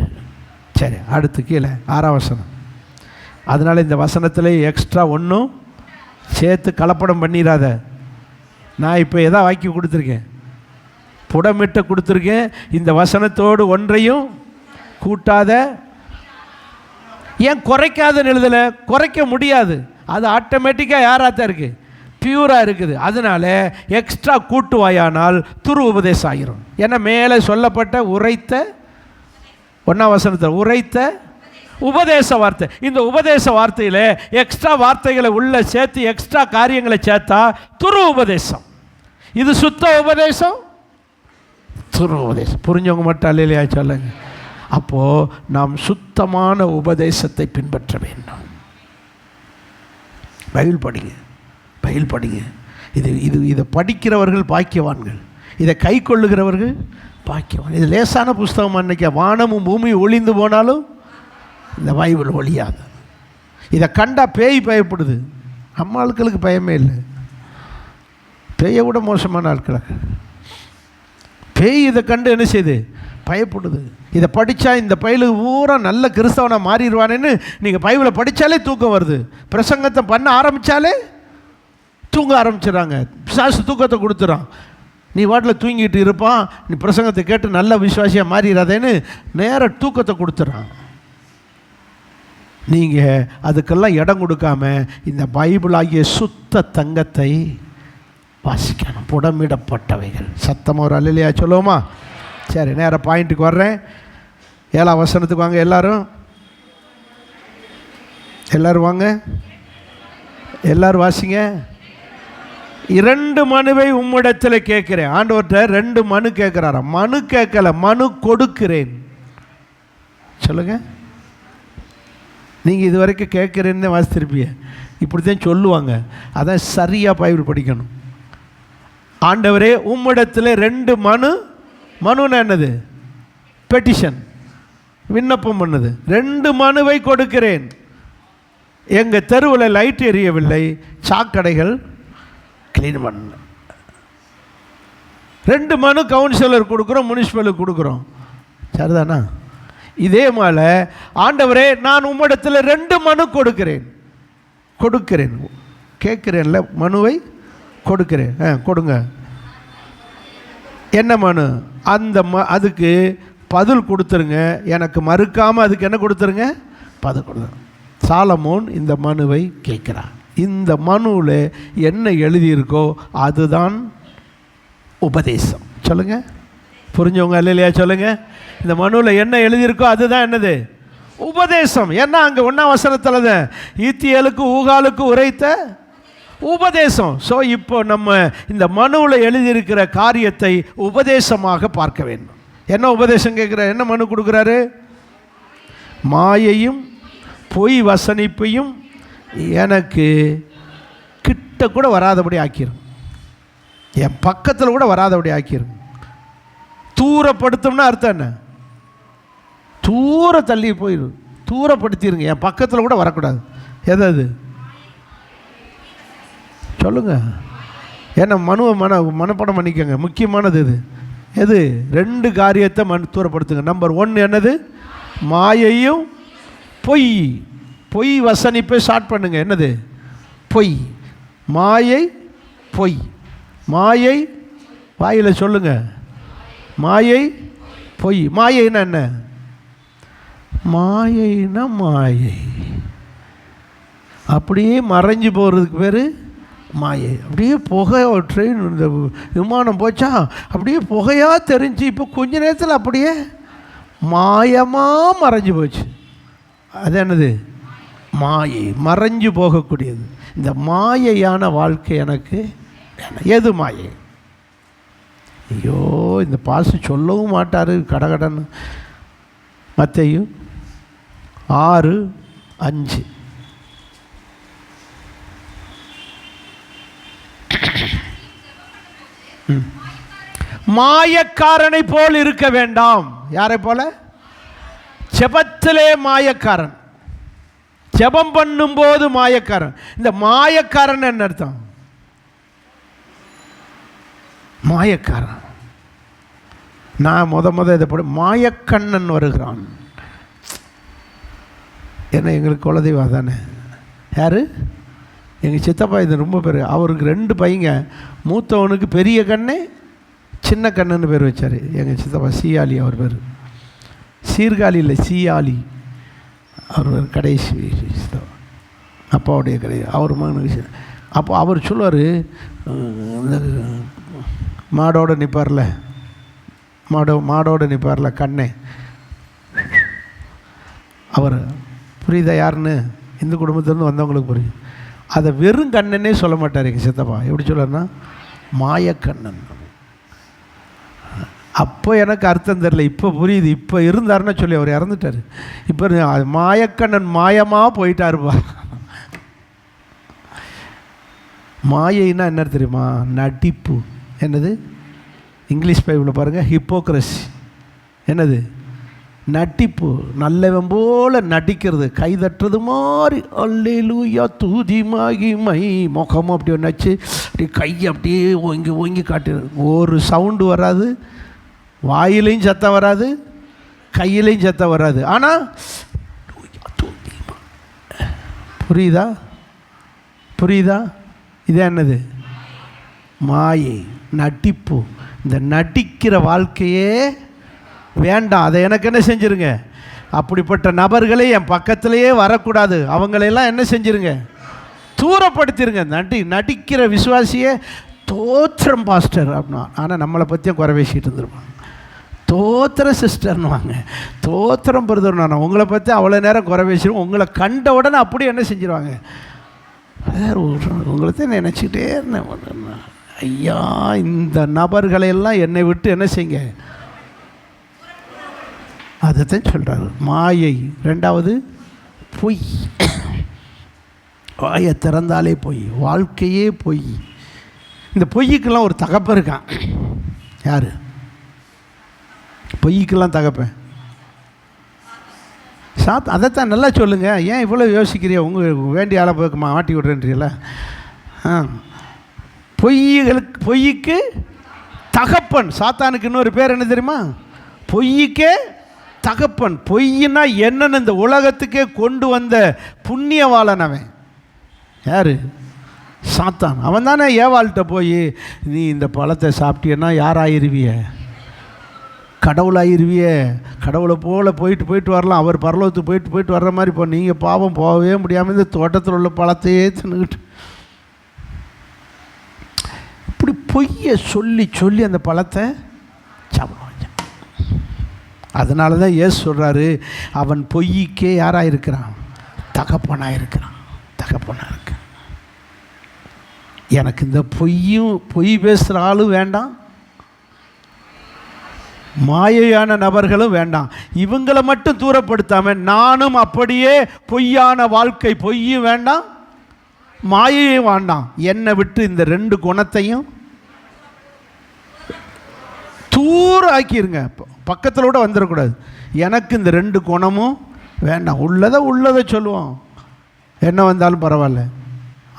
சரி, அடுத்து கீழே 6ஆம் வசனம். அதனால் இந்த வசனத்தில் எக்ஸ்ட்ரா ஒன்றும் சேர்த்து கலப்படம் பண்ணிடாத. நான் இப்போ எதா வாக்கி கொடுத்துருக்கேன்? புடமிட்ட கொடுத்துருக்கேன். இந்த வசனத்தோடு ஒன்றையும் கூட்டாத. ஏன் குறைக்காதன்னு எழுதலை? குறைக்க முடியாது. அது ஆட்டோமேட்டிக்காக யாராக இருக்குது? பியூராக இருக்குது. அதனால் எக்ஸ்ட்ரா கூட்டுவாயானால் துரு உபதேசம் ஆகிரும். ஏன்னா மேலே சொல்லப்பட்ட உரைத்த 1ஆம் வசனத்தில் உரைத்த உபதேச வார்த்தை. இந்த உபதேச வார்த்தையில் எக்ஸ்ட்ரா வார்த்தைகளை உள்ள சேர்த்து எக்ஸ்ட்ரா காரியங்களை சேர்த்தா துரு உபதேசம். இது சுத்த உபதேசம், துரு உபதேசம். புரிஞ்சவங்க மட்டும் அல்லேலூயா சொல்லுங்க. அப்போது நாம் சுத்தமான உபதேசத்தை பின்பற்ற வேண்டும். பைபிள் படிங்க. இதை படிக்கிறவர்கள் பாக்கியவான்கள், இதை கை கொள்ளுகிறவர்கள் பாக்கியவான். இது லேசான புஸ்தகம். அன்னைக்கு வானமும் பூமியும் ஒளிந்து போனாலும் இந்த பைபிள் ஒளியாக. இதை கண்டா பேய் பயப்படுது. நம்ம ஆட்களுக்கு பயமே இல்லை. பேயை விட மோசமான ஆட்களுக்கு பேய் இதை கண்டு என்ன செய்யுது? பயப்படுது. இதை படித்தா இந்த பையலுக்கு பூரா நல்ல கிறிஸ்தவனாக மாறிடுவானேன்னு நீங்கள் பைபிளை படித்தாலே தூக்கம் வருது. பிரசங்கத்தை பண்ண ஆரம்பித்தாலே தூங்க ஆரம்பிச்சிடறாங்க. பிசாசு தூக்கத்தை கொடுத்துறான். நீ வாட்டில் தூங்கிட்டு இருப்பான், நீ பிரசங்கத்தை கேட்டு நல்ல விசுவாசியாக மாறிடாதேன்னு நேர தூக்கத்தை கொடுத்துறான். நீங்கள் அதுக்கெல்லாம் இடம் கொடுக்காம இந்த பைபிள் ஆகிய சுத்த தங்கத்தை வாசிக்கணும். புடமிடப்பட்டவைகள். சத்தமாக ஒரு அல்லேலூயா சொல்லுவோமா? சரி, நேராக பாயிண்ட்டுக்கு வர்றேன். 7ஆம் வசனத்துக்கு வாங்க. எல்லாரும் வாங்க, எல்லாரும் வாசிங்க. 2 மனுவை உம்மிடத்தில் கேட்கிறேன். ஆண்டவர்கிட்ட 2 மனு கேட்குறாரா? மனு கேட்கல, மனு கொடுக்கிறேன். சொல்லுங்க. நீங்கள் இது வரைக்கும் கேட்குறேன்னு வாசித்திருப்பீங்க. இப்படி தான் சொல்லுவாங்க. அதான் சரியாக பைபிள் படிக்கணும். ஆண்டவரே உம்மிடத்தில் 2 மனு. மனுன்னு என்னது? பெட்டிஷன், விண்ணப்பம் பண்ணுது. 2 மனுவை கொடுக்கிறேன். எங்கள் தெருவில் லைட் எரியவில்லை, சாக்கடைகள் கிளீன் பண்ணல. 2 மனு கவுன்சிலர் கொடுக்குறோம், முனிசிபலுக்கு கொடுக்குறோம். சரிதானா? இதே மாதிரி ஆண்டவரே நான் உம்மிடத்தில் 2 மனு கொடுக்கிறேன். கேட்குறேன்ல, மனுவை கொடுக்கிறேன். கொடுங்க. என்ன மனு? அந்த அதுக்கு பதில் கொடுத்துருங்க. எனக்கு மறுக்காமல் அதுக்கு என்ன கொடுத்துருங்க? பதில் கொடுங்க. சாலமோன் இந்த மனுவை கேட்குறான். இந்த மனுவில் என்ன எழுதியிருக்கோ அதுதான் உபதேசம். சொல்லுங்கள், புரிஞ்சவங்க அல்லையா? சொல்லுங்கள். இந்த மனுவில் என்ன எழுதியிருக்கோ அதுதான் என்னது? உபதேசம். ஏன்னா அங்கே 1ஆம் வசனத்தில் தான் ஈத்தியலுக்கு ஊகாலுக்கு உரைத்த உபதேசம். ஸோ இப்போ நம்ம இந்த மனுவில் எழுதியிருக்கிற காரியத்தை உபதேசமாக பார்க்க வேண்டும். என்ன உபதேசம் கேட்குறாரு? என்ன மனு கொடுக்குறாரு? மாயையும் பொய் வசனிப்பையும் எனக்கு கிட்ட கூட வராதபடி ஆக்கிரும், என் பக்கத்தில் கூட வராதபடி ஆக்கிரும். தூரப்படுத்தும்னா அர்த்தம் என்ன? தூர தள்ளி போயிடும், தூரப்படுத்திடுங்க, என் பக்கத்தில் கூட வரக்கூடாது. எது அது? சொல்லுங்க. ஏன்னா மனுவை மனப்படம் பண்ணிக்கோங்க. முக்கியமானது இது. எது? 2 காரியத்தை தூரப்படுத்துங்க. நம்பர் 1 என்னது? மாயையும் பொய். பொய் வசனிப்பை ஸ்டார்ட் பண்ணுங்க. என்னது? பொய். மாயை, பொய். மாயை வாயில் சொல்லுங்க. மாயை, பொய். மாயைன்னா என்ன? மாயைனா மாயை அப்படியே மறைஞ்சு போகிறதுக்கு பேர் மாயை. அப்படியே புகை. ட்ரெயின், இந்த விமானம் போச்சா அப்படியே புகையாக தெரிஞ்சு இப்போ கொஞ்ச நேரத்தில் அப்படியே மாயமாக மறைஞ்சு போச்சு. அது என்னது? மாயை. மறைஞ்சு போகக்கூடியது. இந்த மாயையான வாழ்க்கை எனக்கு எது மாயை? ஐயோ, இந்த பாசு சொல்லவும் மாட்டார் கடகடன்னு. மத்தேயு 6:5. மாயக்காரனை போல் இருக்க வேண்டாம். யாரை போல? ஜெபத்திலே மாயக்காரன். ஜெபம் பண்ணும்போது மாயக்காரன். இந்த மாயக்காரன் என்ன அர்த்தம்? மாயக்காரன். நான் முத இதை போட மாயக்கண்ணன் வருகிறான். என்ன எங்களுக்கு குலதெய்வம் தானே. யார்? எங்கள் சித்தப்பா. இது ரொம்ப பேர். அவருக்கு 2 பையங்க. மூத்தவனுக்கு பெரிய கண்ணே, சின்ன கண்ணுன்னு பேர் வச்சார் எங்கள் சித்தப்பா. சீயாளி அவர் பேர். சீர்காழி இல்லை, சீயாளி அவர் பேர். கடைசி அப்பாவுடைய கடை. அவர் மகனுக்கு. அப்போ அவர் சொல்லுவார், இந்த மாடோடு நிற்பார்ல, மாடோடு நிற்பார்ல கண்ணே, அவர் புரியுதா யாருன்னு? இந்து குடும்பத்திலேருந்து வந்தவங்களுக்கு புரியும். அதை வெறும் கண்ணனே சொல்ல மாட்டார் எங்கள் சித்தப்பா. எப்படி சொல்லுவார்னா மாயக்கண்ணன். அப்போ எனக்கு அர்த்தம் தெரில, இப்போ புரியுது. இப்போ இருந்தாருன்னா சொல்லி அவர் இறந்துட்டார். இப்போ மாயக்கண்ணன் மாயமாக போயிட்டாருப்பா. மாயைன்னா என்ன தெரியுமா? நடிப்பு. என்னது? இங்கிலீஷ் பைபிளில் பாருங்கள், ஹிப்போக்ரஸி. என்னது? நடிப்பு. நல்லவன் போல் நடிக்கிறது, கைதட்டுறது மாதிரி. அல்லேலூயா தூதிமாகி மை முகமும் அப்படி நச்சு, அப்படி கையை அப்படியே ஓங்கி ஓங்கி காட்டுறது. ஒரு சவுண்டு வராது, வாயிலையும் சத்தம் வராது, கையிலையும் சத்தம் வராது. ஆனால் புரியுதா? புரியுதா? இது என்னது? மாயை, நடிப்பு. இந்த நடிக்கிற வாழ்க்கையே வேண்டாம். அதை எனக்கு என்ன செஞ்சுருங்க, அப்படிப்பட்ட நபர்களே என் பக்கத்திலேயே வரக்கூடாது. அவங்களையெல்லாம் என்ன செஞ்சுருங்க, தூரப்படுத்திடுங்க. நடிக்கிற விசுவாசியே தோத்திரம் பாஸ்டர் அப்படின்னா, ஆனால் நம்மளை பற்றியும் குறை பேசிகிட்டு இருந்துருப்பாங்க. தோத்திரம் சிஸ்டர்னு வாங்க, தோத்திரம் பிரதர். நான் உங்களை பற்றி அவ்வளோ நேரம் குறை பேசிடுவோம். உங்களை கண்ட உடனே அப்படியே என்ன செஞ்சிருவாங்க, உங்களை தான் நினச்சிக்கிட்டே இருந்தேன். ஐயா, இந்த நபர்களையெல்லாம் என்னை விட்டு என்ன செய்யுங்க. அதைத்தான் சொல்கிறாரு, மாயை. ரெண்டாவது பொய். வாயை திறந்தாலே பொய், வாழ்க்கையே பொய். இந்த பொய்யுக்கெல்லாம் ஒரு தகப்பன் இருக்கான். யார் பொய்யுக்கெல்லாம் தகப்பேன்? அதைத்தான் நல்லா சொல்லுங்கள். ஏன் இவ்வளோ யோசிக்கிறியா? உங்களுக்கு வேண்டிய ஆளை போய் மாட்டி விட்றேன்றீங்கள? பொய்யுக்கு தகப்பன். சாத்தானுக்கு இன்னொரு பேர் என்ன தெரியுமா? பொய்யுக்கே தகப்பன். பொய்னா என்னன்னு இந்த உலகத்துக்கே கொண்டு வந்த புண்ணியவாளன் அவன். யார்? சாத்தான். அவன் தானே ஏவாள்கிட்ட போய், நீ இந்த பழத்தை சாப்பிட்டீன்னா யாராயிருவிய? கடவுளாயிருவிய. கடவுளை போல் போயிட்டு வரலாம். அவர் பரலோகத்துக்கு போயிட்டு வர்ற மாதிரி இப்போ நீங்கள் பாவம் போகவே முடியாமல் இந்த தோட்டத்தில் உள்ள பழத்தையே தின்னுக்கிட்டு இப்படி பொய்யை சொல்லி அந்த பழத்தை சாப்பிடுவாங்க. அதனால தான் இயேசு சொல்கிறாரு, அவன் பொய்யுக்கே யாராக இருக்கிறான்? தகப்பனாக இருக்கிறான். தகப்பனாக இருக்க. எனக்கு இந்த பொய் பேசுகிற ஆளும் வேண்டாம், மாயையான நபர்களும் வேண்டாம். இவங்களை மட்டும் தூரப்படுத்தாமல் நானும் அப்படியே பொய்யான வாழ்க்கை, பொய்யும் வேண்டாம், மாயையும் வேண்டாம். என்னை விட்டு இந்த ரெண்டு குணத்தையும் தூரம் ஆக்கிருங்க. பக்கத்தில் கூட வந்துடக்கூடாது. எனக்கு இந்த ரெண்டு குணமும் வேண்டாம். உள்ளதை சொல்லுவோம், என்ன வந்தாலும் பரவாயில்ல.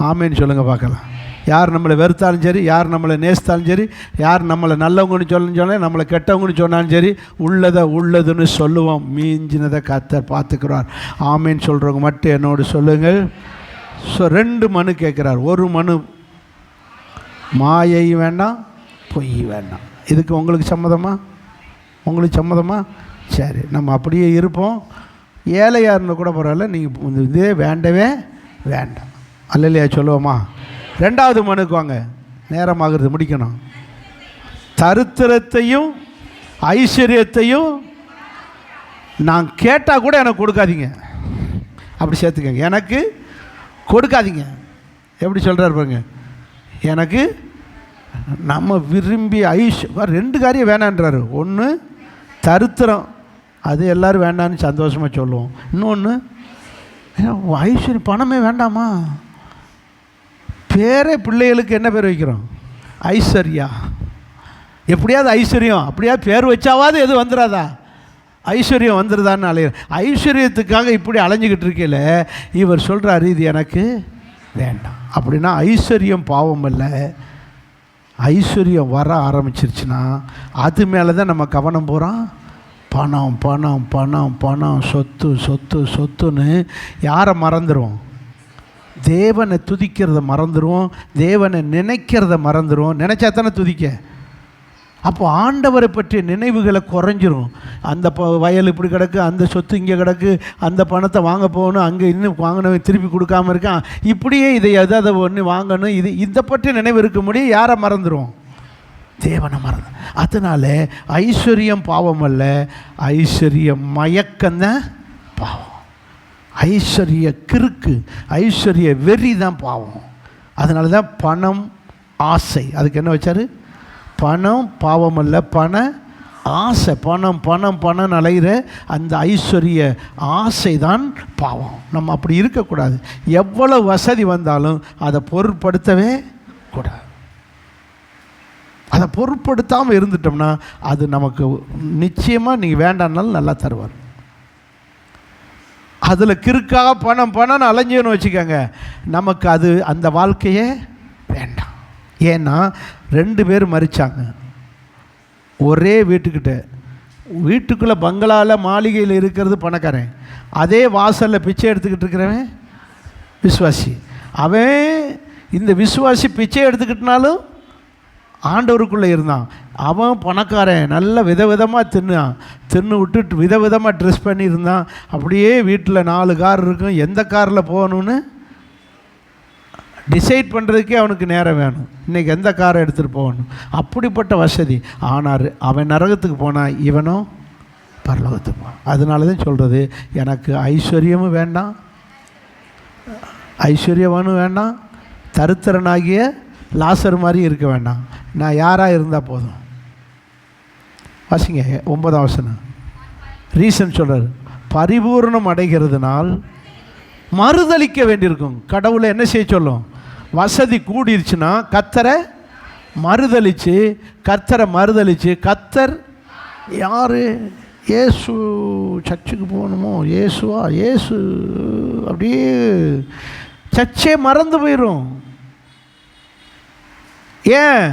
ஆமேன்னு சொல்லுங்கள் பார்க்கலாம். யார் நம்மளை வெறுத்தாலும் சரி, யார் நம்மளை நேசித்தாலும் சரி, யார் நம்மளை நல்லவங்கன்னு சொன்னாலும் நம்மளை கெட்டவங்கன்னு சொன்னாலும் சரி, உள்ளதுன்னு சொல்லுவோம். மீஞ்சினதை கர்த்தர் பார்த்துக்கிறார். ஆமேன்னு சொல்கிறவங்க மட்டும் என்னோடு சொல்லுங்கள். ரெண்டு மனு கேட்குறார். ஒரு மனு மாயை வேண்டாம், பொய் வேண்டாம். இதுக்கு உங்களுக்கு சம்மதமா? உங்களுக்கு சம்மதமா? சரி, நம்ம அப்படியே இருப்போம். ஏழையாக இருந்தால் கூட பரவாயில்ல, நீங்கள் இதே வேண்டவே வேண்டாம். அல்லையா சொல்லுவோமா? ரெண்டாவது மனுக்கு வாங்க, நேரமாகிறது, முடிக்கணும். தரித்திரத்தையும் ஐஸ்வர்யத்தையும் நான் கேட்டால் கூட எனக்கு கொடுக்காதீங்க. அப்படி சேர்த்துக்கங்க, எனக்கு கொடுக்காதீங்க. எப்படி சொல்கிறார் பாருங்க, எனக்கு நம்ம விரும்பி ரெண்டு காரியம் வேணான்றாரு. ஒன்று தரித்திரம், அது எல்லோரும் வேண்டான்னு சந்தோஷமாக சொல்லுவோம். இன்னொன்று ஐஸ்வர்யம், பணமே வேண்டாமா? பேரே பிள்ளைகளுக்கு என்ன பேர் வைக்கிறோம்? ஐஸ்வர்யா. எப்படியாவது ஐஸ்வர்யம், அப்படியாவது பேர் வச்சாவது எது வந்துடாதா? ஐஸ்வர்யம் வந்துடுதான்னு அலைய. ஐஸ்வர்யத்துக்காக இப்படி அலைஞ்சிக்கிட்டு இருக்கல, இவர் சொல்கிறாரு இது எனக்கு வேண்டாம். அப்படின்னா ஐஸ்வர்யம் பாவம் இல்லை. ஐஸ்வர்யம் வர ஆரம்பிச்சிருச்சுன்னா அது மேலே தான் நம்ம கவனம் போகிறோம். பணம் பணம் பணம் பணம், சொத்து சொத்து சொத்துன்னு யாரை மறந்துடுவோம்? தேவனை துதிக்கிறத மறந்துடுவோம், தேவனை நினைக்கிறத மறந்துடுவோம். நினச்சா தானே துதிக்க. அப்போ ஆண்டவரை பற்றிய நினைவுகளை குறைஞ்சிரும். அந்த வயல் இப்படி கிடக்கு, அந்த சொத்து இங்கே கிடக்கு, அந்த பணத்தை வாங்க போகணும், அங்கே இன்னும் வாங்கினவன் திருப்பி கொடுக்காமல் இருக்கான், இப்படியே இதை அதை ஒன்று வாங்கணும், இதை பற்றி நினைவு இருக்க முடியும். யாரை மறந்துடுவோம்? தேவனை மறந்து. அதனால ஐஸ்வர்யம் பாவம் அல்ல, ஐஸ்வர்யம் மயக்கம்தான் பாவம். ஐஸ்வர்ய கிறுக்கு, ஐஸ்வர்ய வெறி தான் பாவம். அதனால தான் பணம் ஆசை. அதுக்கு என்ன வச்சார்? பணம் பாவம் அல்ல, பண ஆசை. பணம் பணம் பணம் அலைகிற அந்த ஐஸ்வர்ய ஆசை தான் பாவம். நம்ம அப்படி இருக்கக்கூடாது. எவ்வளோ வசதி வந்தாலும் அதை பொருட்படுத்தவே கூடாது. அதை பொருட்படுத்தாமல் இருந்துட்டோம்னா அது நமக்கு நிச்சயமாக நீங்கள் வேண்டான்னாலும் நல்லா தருவார். அதில் கிறுக்காக பணம் பணம்னு அலைஞ்சோன்னு வச்சுக்கோங்க, நமக்கு அது அந்த வாழ்க்கையே வேண்டாம். ஏன்னா ரெண்டு பேர் மரித்தாங்க. ஒரே வீட்டுக்குள்ளே பங்களாவில் மாளிகையில் இருக்கிறது பணக்காரன், அதே வாசலில் பிச்சை எடுத்துக்கிட்டு இருக்கிறவன் விசுவாசி. அவன் இந்த விசுவாசி பிச்சை எடுத்துக்கிட்டனாலும் ஆண்டவருக்குள்ளே இருந்தான். அவன் பணக்காரன், நல்ல விதவிதமாக தின்னு விட்டு விதவிதமாக ட்ரெஸ் பண்ணியிருந்தான். அப்படியே வீட்டில் 4 கார் இருக்கும், எந்த காரில் போகணுன்னு டிசைட் பண்ணுறதுக்கே அவனுக்கு நேரம் வேணும். இன்றைக்கி எந்த காரை எடுத்துகிட்டு போகணும், அப்படிப்பட்ட வசதி. ஆனால் அவன் நரகத்துக்கு போனான், இவனும் பரலோகத்துக்கு போனான். அதனால தான் சொல்கிறது, எனக்கு ஐஸ்வர்யமும் வேண்டாம், ஐஸ்வர்யவானும் வேண்டாம், தருத்திரனாகிய லாசர் மாதிரி இருக்க வேண்டாம். நான் யாராக இருந்தால் போதும். வாசிங்க 9ஆம் வசனம். ரீசன் சொல்கிறார், பரிபூர்ணம் அடைகிறதுனால் மறுதளிக்க வேண்டியிருக்கும். கடவுளை என்ன செய்ய சொல்லும்? வசதி கூடிருச்சுன்னா கர்த்தரை மறுதளிச்சு, கர்த்தர் யார்? இயேசு. சர்ச்சுக்கு போகணுமோ? இயேசு அப்படியே சர்ச்சே மறந்து போயிடும். ஏன்?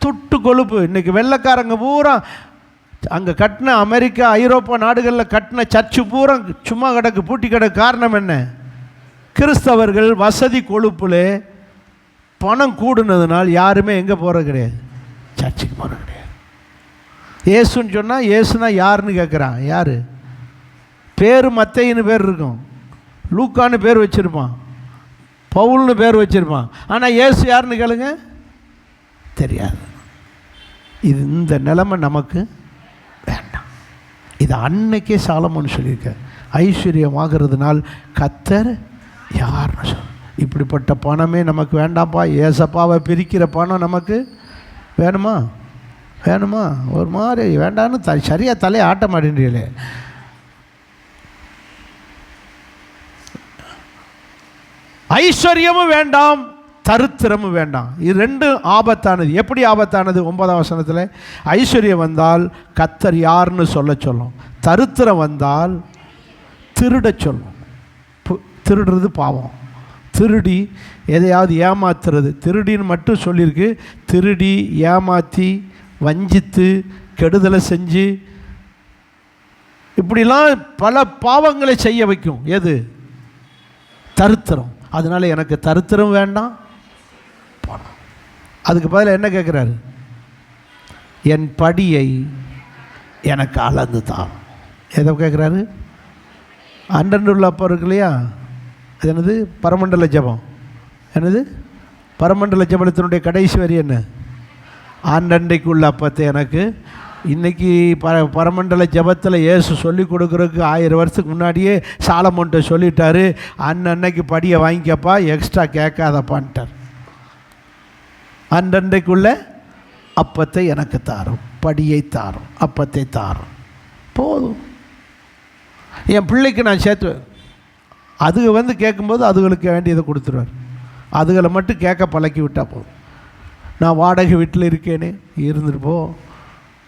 துட்டு கொழுப்பு. இன்றைக்கி வெள்ளைக்காரங்க பூரா அங்கே கட்டின அமெரிக்கா, ஐரோப்பா நாடுகளில் கட்டின சர்ச்சு பூரா சும்மா கிடக்கு, பூட்டி கிடக்கு. காரணம் என்ன? கிறிஸ்தவர்கள் வசதி கொழுப்பில் பணம் கூடுனதுனால் யாருமே எங்கே போகிறது கிடையாது, சர்ச்சுக்கு போகிறது கிடையாது. இயேசுன்னு சொன்னால் இயேசுனா யாருன்னு கேட்குறான். யார்? பேர் மத்தைன்னு பேர் இருக்கும், லூக்கான்னு பேர் வச்சுருப்பான், பவுல்னு பேர் வச்சுருப்பான். ஆனால் இயேசு யாருன்னு கேளுங்க, தெரியாது. இந்த நிலைமை நமக்கு வேண்டாம். இது அன்னைக்கே சாலமோன் சொல்லியிருக்க, ஐஸ்வர்யமாகிறதுனால் கர்த்தர் யாருன்னு சொல். இப்படிப்பட்ட பணமே நமக்கு வேண்டாம்ப்பா. ஏசப்பாவை பிரிக்கிற பணம் நமக்கு வேணுமா? ஒரு மாதிரி வேண்டான்னு சரியாக தலையை ஆட்ட மாட்டேன்றீங்களே. ஐஸ்வர்யமும் வேண்டாம், தருத்திரமும் வேண்டாம். இது 2 ஆபத்தானது. எப்படி ஆபத்தானது? 9ஆம் வசனத்தில், ஐஸ்வர்யம் வந்தால் கர்த்தர் யாருன்னு சொல்லும், தருத்திரம் வந்தால் திருட சொல்லும். திருடுறது பாவம். திருடி எதையாவது ஏமாத்துறது, திருடின்னு மட்டும் சொல்லியிருக்கு. திருடி, ஏமாற்றி, வஞ்சித்து, கெடுதலை செஞ்சு, இப்படிலாம் பல பாவங்களை செய்ய வைக்கும். எது? தருத்திரம். அதனால் எனக்கு தருத்திரம் வேண்டாம். அதுக்கு பதில் என்ன கேட்குறாரு? என் படியை எனக்கு அளந்து தான். எதை கேட்குறாரு? அன்றன்றுள்ள அப்போ இருக்கு இல்லையா, அது என்னது? பரமண்டல ஜபம். என்னது பரமண்டல ஜபத்தினுடைய கடைசி வரி என்ன? ஆண்டண்டைக்குள்ள அப்பத்தை எனக்கு. இன்றைக்கி பரமண்டல ஜபத்தில் இயேசு சொல்லி கொடுக்குறதுக்கு 1000 வருஷத்துக்கு முன்னாடியே சாலமோன்ட்ட சொல்லிட்டாரு, அன்னைக்கு படியை வாங்கிக்கப்பா, எக்ஸ்ட்ரா கேட்காதப்பான்ட்டார். அன்றன்றைக்குள்ள அப்பத்தை எனக்கு தாரும், படியை தாரும், அப்பத்தை தாரும், போதும். என் பிள்ளைக்கு நான் சேர்த்து, அதுக கேட்கும்போது அதுகளுக்கு வேண்டியதை கொடுத்துருவார். அதுகளை மட்டும் கேட்க பழக்கி விட்டால் போதும். நான் வாடகை வீட்டில் இருக்கேனே, இருந்துட்டு போ.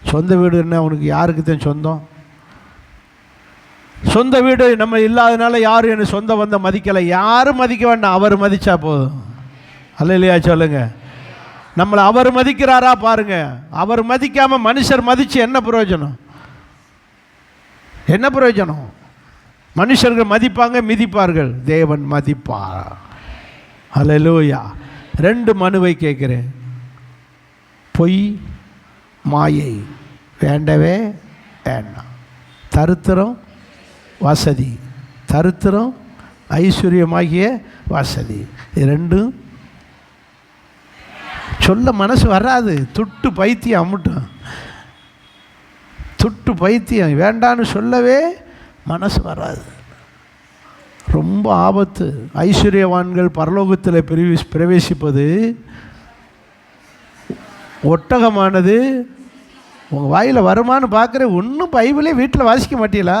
சொந்த வீடு என்ன உனக்கு? யாருக்கு தான் சொந்தம்? சொந்த வீடு நம்ம இல்லாதனால யாரும் என்னை சொந்த வந்த மதிக்கலை. யாரும் மதிக்க வேண்டாம், அவர் மதித்தா போதும். அல்லையா சொல்லுங்க. நம்மளை அவர் மதிக்கிறாரா பாருங்க. அவர் மதிக்காமல் மனுஷர் மதித்து என்ன பிரயோஜனம்? என்ன பிரயோஜனம்? மனுஷர்கள் மதிப்பாங்க, மிதிப்பார்கள், தேவன் மதிப்பார். அல்லேலூயா. 2 மனுவை கேட்குறேன். பொய், மாயை வேண்டவே வேண்டாம். தருத்திரம், வசதி. தருத்திரம், ஐஸ்வர்யமாகிய வசதி. இது 2 சொல்ல மனசு வராது. துட்டு பைத்தியம் அம்முட்டும். துட்டு பைத்தியம் வேண்டான்னு சொல்லவே மனசு வராது. ரொம்ப ஆபத்து. ஐஸ்வர்யவான்கள் பரலோகத்தில் பிரவேசிப்பது ஒட்டகமானது. உங்கள் வாயில் வருமானு பார்க்குறேன், ஒன்றும் பைபிளே வீட்டில் வாசிக்க மாட்டீங்களா?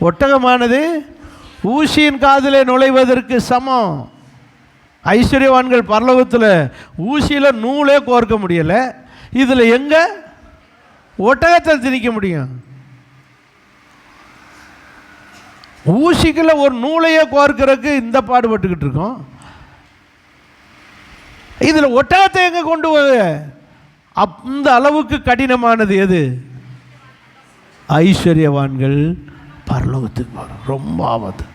ஒட்டகமானது ஊசியின் காதில் நுழைவதற்கு சமம். ஐஸ்வர்யவான்கள் பரலோகத்தில் ஊசியில் நூலே கோர்க்க முடியலை, இதில் எங்கே ஒட்டகத்தில் திணிக்க முடியும்? ஊசிக்குள்ள ஒரு நூலையே கோர்க்கிறதுக்கு இந்த பாடுபட்டுக்கிட்டு இருக்கோம். இதில் ஒட்டகத்தை எங்கே கொண்டு போக? அந்த அளவுக்கு கடினமானது எது? ஐஸ்வர்யவான்கள் பரலோகத்துக்கு போகிறோம். ரொம்ப ஆபத்து.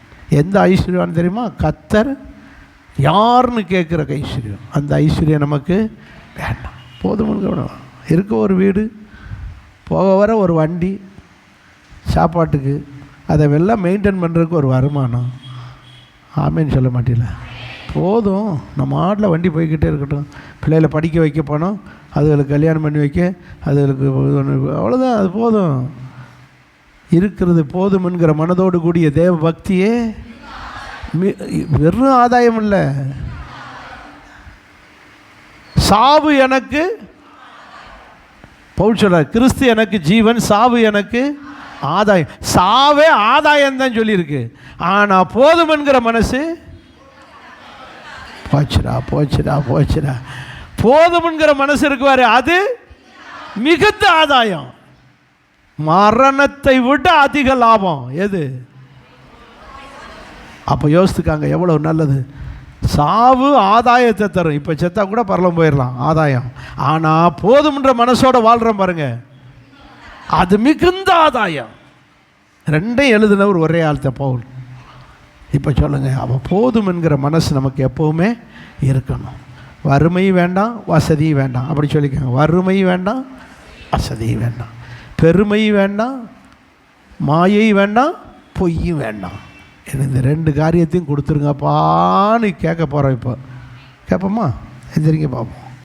எந்த ஐஸ்வர்யவான் தெரியுமா? கர்த்தர் யாருன்னு கேட்குற ஐஸ்வர்யம். அந்த ஐஸ்வர்யம் நமக்கு வேண்டாம். போதும்னு இருக்க ஒரு வீடு, போக வர ஒரு வண்டி, சாப்பாட்டுக்கு அதை எல்லாம் மெயின்டைன் பண்ணுறதுக்கு ஒரு வருமானம். ஆமேன்னு சொல்ல மாட்டீங்களா? போதும், நம்ம ஆட்டில் வண்டி போய்கிட்டே இருக்கட்டும். பிள்ளைகளை படிக்க வைக்க போனோம், அதுகளுக்கு கல்யாணம் பண்ணி வைக்க, அதுகளுக்கு அவ்வளோதான், அது போதும். இருக்கிறது போதும்ங்கிற மனதோடு கூடிய தேவ பக்தியே வெறும் ஆதாயம் இல்லை. சாவு எனக்கு, பவுல் சொல்றார், கிறிஸ்து எனக்கு ஜீவன், சாவு எனக்கு ஆதாயம். சாவே ஆதாயம் தான் சொல்லியிருக்கு. ஆனால் போதும்ங்கிற மனசு போச்சுடா போச்சுடா போச்சுடா. போதும்ங்கிற மனசு இருக்குவாரு, அது மிகுந்த ஆதாயம். மரணத்தை விட அதிக லாபம் எது? அப்போ யோசித்துக்காங்க எவ்வளோ நல்லது. சாவு ஆதாயத்தை தரும். இப்போ செத்தா கூட பரலம் போயிடலாம், ஆதாயம். ஆனால் போதும்ன்ற மனசோட வாழ்கிறோம் பாருங்க, அது மிகுந்த ஆதாயம். ரெண்டையும் எழுதினவர் ஒரே ஆள்த பவுல். இப்போ சொல்லுங்கள், அவள் போதும் என்கிற மனசு நமக்கு எப்போவுமே இருக்கணும். வறுமை வேண்டாம், வசதி வேண்டாம். அப்படி சொல்லிக்கோங்க. வறுமை வேண்டாம், வசதி வேண்டாம். பெருமை வேண்டாம், மாயை வேண்டாம், பொய்யும் வேண்டாம். எனக்கு இந்த ரெண்டு காரியத்தையும் கொடுத்துருங்கப்பான்னு கேட்க போகிறோம். இப்போ கேட்போமா? எந்திரிங்க பார்ப்போம்.